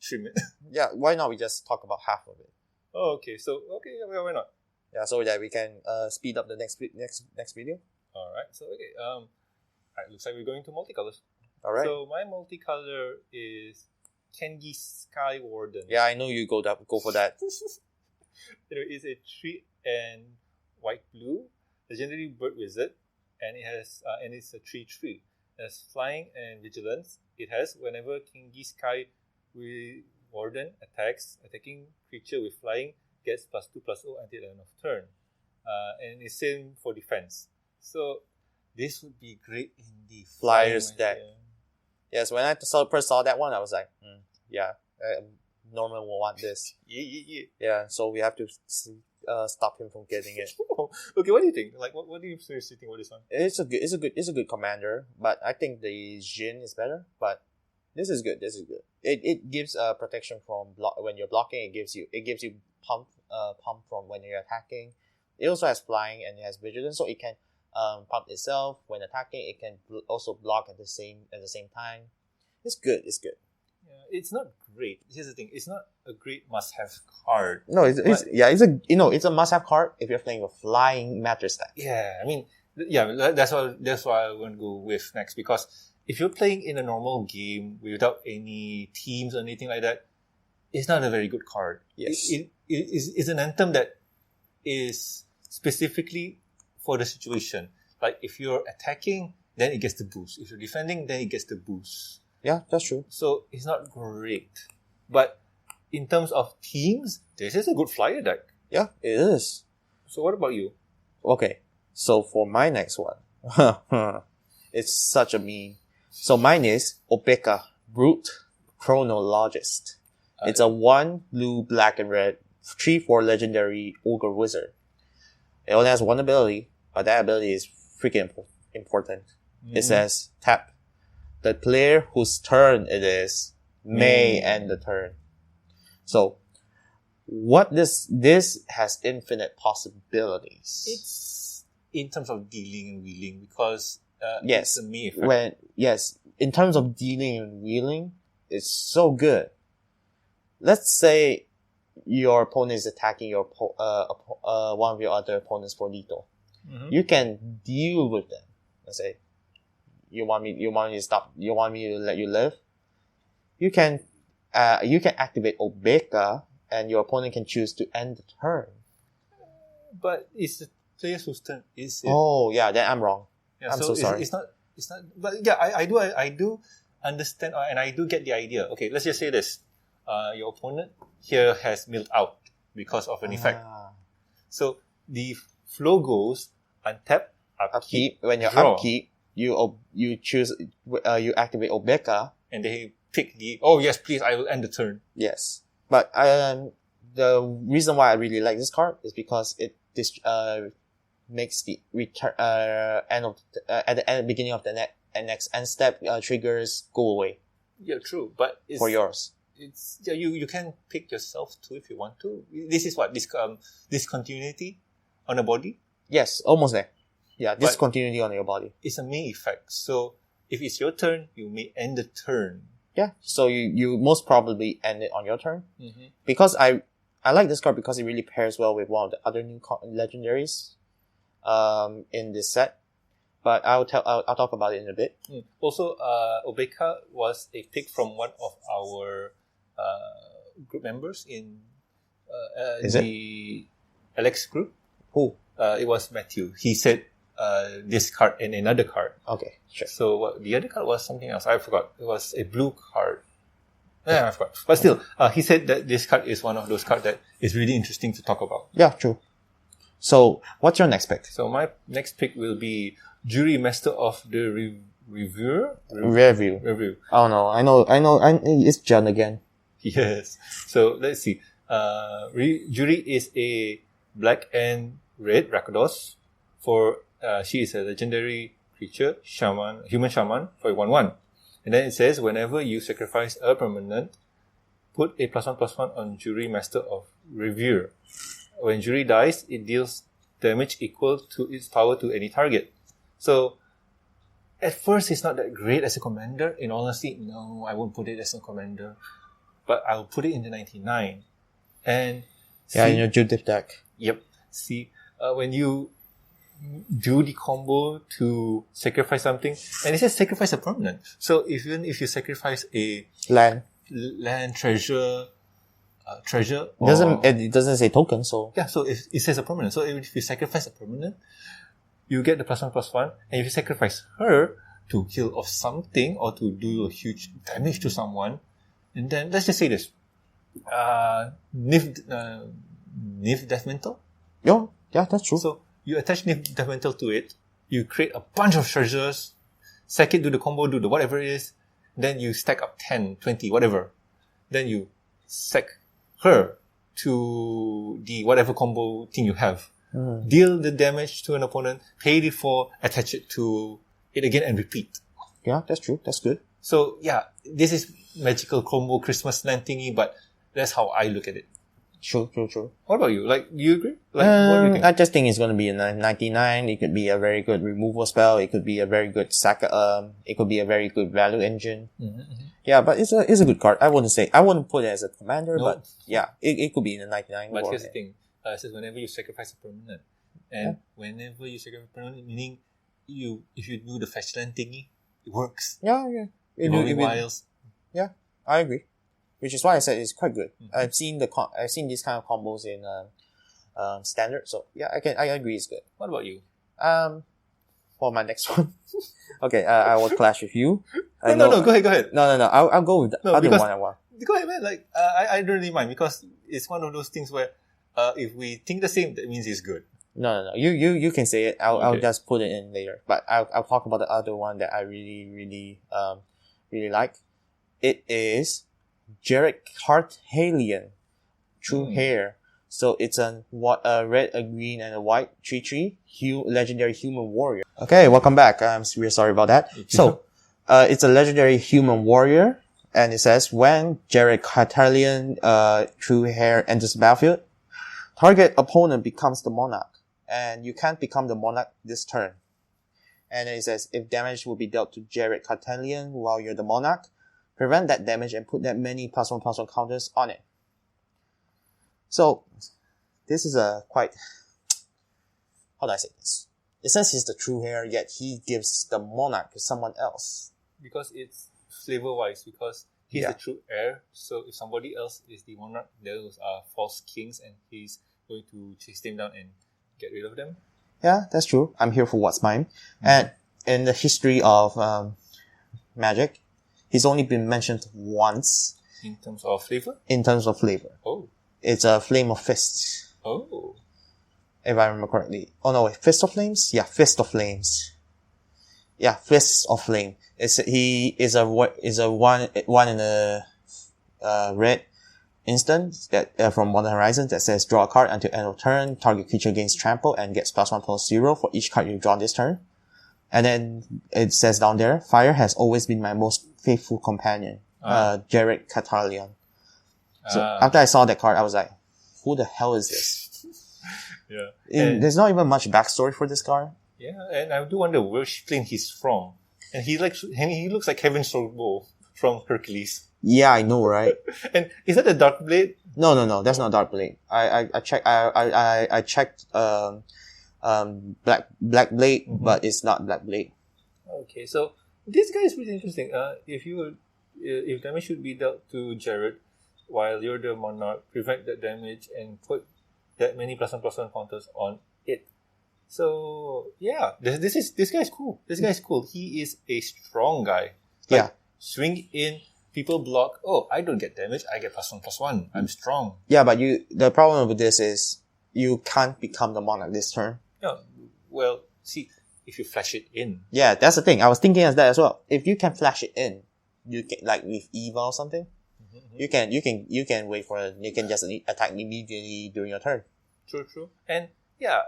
trim it. Yeah, why not we just talk about half of it? Oh, okay. So, why not? Yeah, so that we can speed up the next video. Alright, so okay. Alright, looks like we're going to multicolors. Alright. So my multicolor is Kengi Sky Warden. Yeah, I know you go for that. It's a 3 and white blue legendary bird wizard, and it's a 3/3. It has flying and vigilance. It has whenever Kengi Sky Warden attacking creature with flying gets +2/+0 until the end of turn. And it's same for defense. So this would be great in the Flyers deck. Yes, when I first saw that one, I was like, Norman will want this. Yeah, so we have to stop him from getting it. Okay, what do you think? Like, what do you seriously think about this one? It's a good commander, but I think the Jin is better. But this is good. It gives protection from when you're blocking. It gives you pump from when you're attacking. It also has flying and it has vigilance, so it can pump itself when attacking. It can also block at the same time. It's good. Yeah, it's not great. Here's the thing: it's not a great must-have card. No, it's a must-have card if you're playing a flying mattress deck. Yeah, I mean, that's why I want to go with next, because if you're playing in a normal game without any teams or anything like that, it's not a very good card. Yes, it's an anthem that is specifically for the situation. Like if you're attacking, then it gets the boost. If you're defending, then it gets the boost. Yeah, that's true. So it's not great. But in terms of teams, this is a good flyer deck. Yeah, it is. So what about you? Okay, so for my next one, it's such a meme. So mine is Opeka, Brute Chronologist. It's a 1 blue, black, and red 3/4 legendary ogre wizard. It only has one ability, but that ability is freaking important. It says, tap. The player whose turn it is may end the turn. So, what this has infinite possibilities. It's in terms of dealing and wheeling, because yes, it's a me effect. In terms of dealing and wheeling, it's so good. Let's say your opponent is attacking your one of your other opponents for lethal. You can deal with them. Let's say you want me to stop. You want me to let you live. you can activate Obeka, and your opponent can choose to end the turn. But it's the player's whose turn is it? Oh, yeah, then I'm wrong. Yeah, I'm so sorry. It's not. But yeah, I do understand, and I do get the idea. Okay, let's just say this: your opponent here has milled out because of an effect. So the flow goes untap, upkeep. When you're draw. upkeep, you choose you activate Obeka, And they pick the. Oh yes, please! I will end the turn. Yes, but the reason why I really like this card is because it makes the return at the beginning of the next end step triggers go away. Yeah, true. But it's, for yours. It's you can pick yourself too if you want to. This is what discontinuity on a body. Yes, almost there. Yeah, discontinuity on your body. It's a May effect. So if it's your turn, you may end the turn. Yeah. So you most probably end it on your turn. Mm-hmm. Because I like this card because it really pairs well with one of the other new legendaries in this set. But I'll talk about it in a bit. Also, Obeka was a pick from one of our group members in the Alex group. Who? It was Matthew. He said this card and another card. Okay, sure. So the other card was something else. I forgot. It was a blue card. Yeah, I forgot. But still, he said that this card is one of those cards that is really interesting to talk about. Yeah, true. So, what's your next pick? So my next pick will be Jury Master of the Reviewer. Review. Oh no, I know. It's John again. Yes. So let's see. Jury is a black and red Rakdos. She is a legendary creature, human shaman for 1/1. And then it says, whenever you sacrifice a permanent, put a +1/+1 on Jury Master of Reviewer. When Jury dies, it deals damage equal to its power to any target. So, at first, it's not that great as a commander. In honesty, no, I won't put it as a commander. But I'll put it in the 99. And in your Judith deck. Yep. See, when you do the combo to sacrifice something, and it says sacrifice a permanent. So even if you sacrifice a land treasure, it doesn't say token, so yeah. So if it says a permanent, so if you sacrifice a permanent, you get the +1/+1, and if you sacrifice her to kill off something or to do a huge damage to someone, and then let's just say this, Nif Death Mental. Yeah, that's true. So you attach Nif Death Mental to it, you create a bunch of treasures, sack it, do the combo, do the whatever it is, then you stack up 10, 20, whatever. Then you sack her to the whatever combo thing you have. Deal the damage to an opponent, pay it for, attach it to it again, and repeat. Yeah, that's true. That's good. So yeah, this is magical combo Christmas land thingy, but that's how I look at it. True. What about you? Like, do you agree? Like, what do you think? I just think it's going to be a 99. It could be a very good removal spell. It could be a very good it could be a very good value engine. Yeah, but it's a good card. I wouldn't put it as a commander, but yeah, it could be in a 99. But here's the thing. It says whenever you sacrifice a permanent. And whenever you sacrifice a permanent, meaning if you do the fetch land thingy, it works. Yeah. Yeah, I agree. Which is why I said it's quite good. I've seen these kind of combos in standard, so yeah, I agree it's good. What about you? For my next one, okay, I will clash with you. No, go ahead. No, I'll go with the other one I want. Go ahead, man. Like I don't really mind because it's one of those things where if we think the same, that means it's good. No. You can say it. I'll just put it in later. But I'll talk about the other one that I really like. It is Jarek Carthalion, True Hair. So it's a red, a green, and a white 3/3 legendary human warrior. Okay, welcome back. I'm really sorry about that. So, it's a legendary human warrior, and it says when Jarek Carthalion, True Hair enters the battlefield, target opponent becomes the monarch, and you can't become the monarch this turn. And then it says if damage will be dealt to Jarek Carthalion while you're the monarch, prevent that damage and put that many +1/+1 counters on it. So, this is a quite... How do I say this? It says he's the true heir, yet he gives the monarch to someone else. Because it's flavor-wise, because He's Yeah. the true heir. So if somebody else is the monarch, those are false kings, and he's going to chase them down and get rid of them. Yeah, that's true. I'm here for what's mine. And in the history of magic, he's only been mentioned once In terms of flavor? in terms of flavor. Oh. It's a Flame of Fists, Oh. if I remember correctly. Oh no, wait, Fist of Flames? Yeah, Fist of Flames. Yeah, Fists of Flame. He is a one in a red instant that from Modern Horizons that says draw a card until end of turn, target creature gains trample and gets +1/+0 for each card you draw this turn. And then it says down there, fire has always been my most faithful companion, Jared Catalion. So after I saw that card, I was like, who the hell is this? Yeah. There's not even much backstory for this card. Yeah, and I do wonder which plane he's from. And he looks like Kevin Sorbo from Hercules. Yeah, I know, right? And is that a Dark Blade? No, that's not Dark Blade. I checked Black Blade, but it's not Black Blade. Okay, so this guy is pretty interesting. If damage should be dealt to Jared while you're the monarch, prevent that damage and put that many +1/+1 counters on it. So yeah, this guy's cool. This guy's cool. He is a strong guy. Yeah. Swing in, people block. Oh, I don't get damage. I get +1/+1. I'm strong. Yeah, but the problem with this is you can't become the monarch this turn. Yeah. Well, see, if you flash it in. Yeah, that's the thing. I was thinking as that as well. If you can flash it in, you can, like with Eva or something, you can wait for it. You can just attack immediately during your turn. True. And yeah,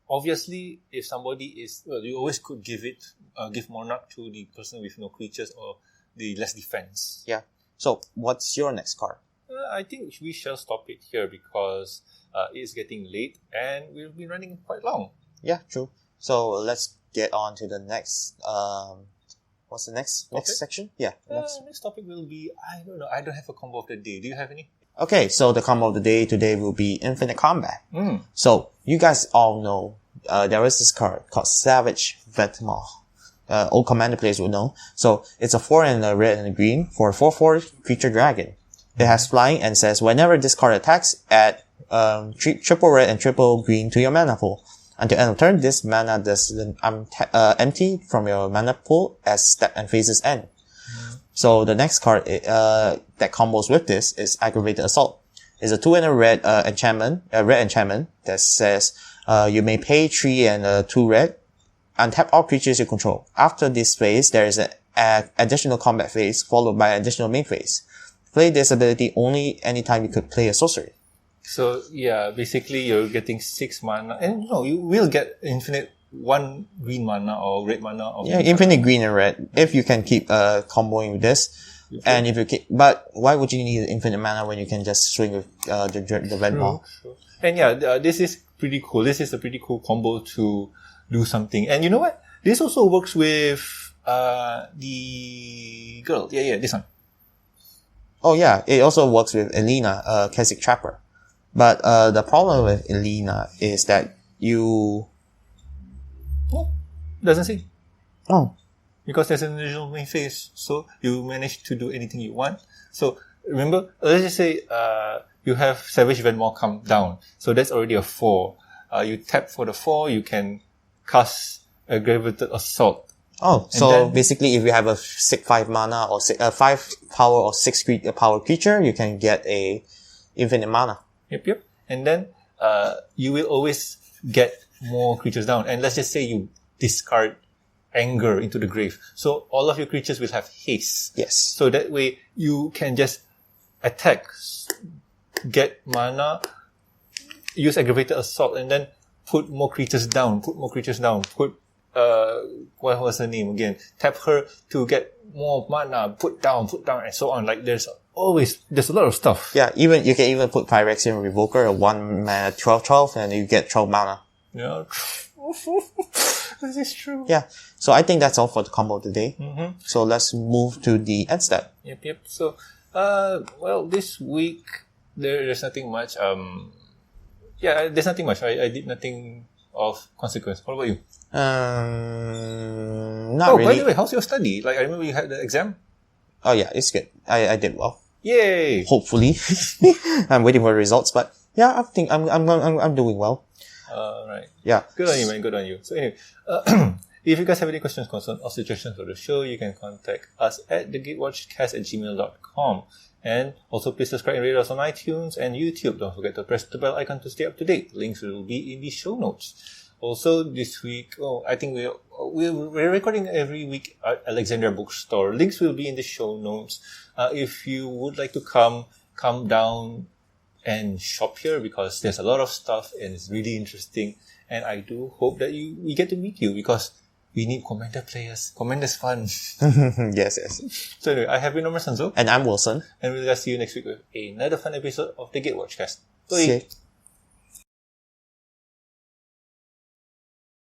obviously, if somebody is, well, you always could give monarch to the person with no creatures or the less defense. Yeah. So, what's your next card? I think we shall stop it here because it's getting late and we've been running quite long. Yeah, true. So let's get on to the next. What's the next section? Yeah. Next topic will be, I don't know. I don't have a combo of the day. Do you have any? Okay, so the combo of the day today will be Infinite Combat. So you guys all know there is this card called Savage Vetmore. Old Commander players will know. So it's a 4 and a red and a green for a 4/4 creature dragon. It has flying and says whenever this card attacks, add triple red and triple green to your mana pool. Until end of turn, this mana does empty from your mana pool as step and phases end. So the next card that combos with this is Aggravated Assault. It's a 2 and a red enchantment that says you may pay 3 and 2 red, untap all creatures you control. After this phase, there is an additional combat phase followed by an additional main phase. Play this ability only anytime you could play a sorcery. So yeah, basically you're getting 6 mana, and no, you will get infinite 1 green mana or red mana. Or Infinite green and red if you can keep comboing with this. And if you but why would you need infinite mana when you can just swing with the red ball? True. And yeah, this is pretty cool. This is a pretty cool combo to do something. And you know what? This also works with the girl. Yeah, this one. Oh yeah, it also works with Elena, Keswick Trapper. But the problem with Elena is that you... Oh, doesn't say. Oh. Because there's an original main phase, so you manage to do anything you want. So remember, let's just say you have Savage Venmore come down. So that's already a 4. You tap for the 4, you can cast Aggravated Assault. Oh, so then, basically if you have a 5 mana or 5 power or 6 power creature, you can get a infinite mana. Yep. And then you will always get more creatures down. And let's just say you discard Anger into the grave. So all of your creatures will have haste. Yes. So that way you can just attack, get mana, use Aggravated Assault, and then put more creatures down. Put what was her name again? Tap her to get more mana, put down, and so on. Like there's a lot of stuff. Yeah, you can even put Phyrexian Revoker, a 1 mana 12/12, and you get 12 mana. Yeah. This is true. Yeah. So I think that's all for the combo today. So let's move to the end step. Yep. So, this week there's nothing much. There's nothing much. I did nothing of consequence. What about you? Not really. By the way, how's your study? Like, I remember you had the exam. Oh yeah, it's good. I did well. Yay! Hopefully. I'm waiting for the results, but yeah, I think I'm doing well. Right. Yeah. Good on you, man. Good on you. So anyway, if you guys have any questions, concerns, or suggestions for the show, you can contact us at thegatewatchcast@gmail.com. And also please subscribe and rate us on iTunes and YouTube. Don't forget to press the bell icon to stay up to date. Links will be in the show notes. Also this week, I think we're recording every week at Alexandria Bookstore. Links will be in the show notes. If you would like to come down and shop here, because there's a lot of stuff and it's really interesting. And I do hope that we get to meet you, because we need Commander players. Commander's fun. Yes. So anyway, I have been Omar Sanzo. And I'm Wilson. And we'll see you next week with another fun episode of the Gatewatch Cast. Bye. See ya.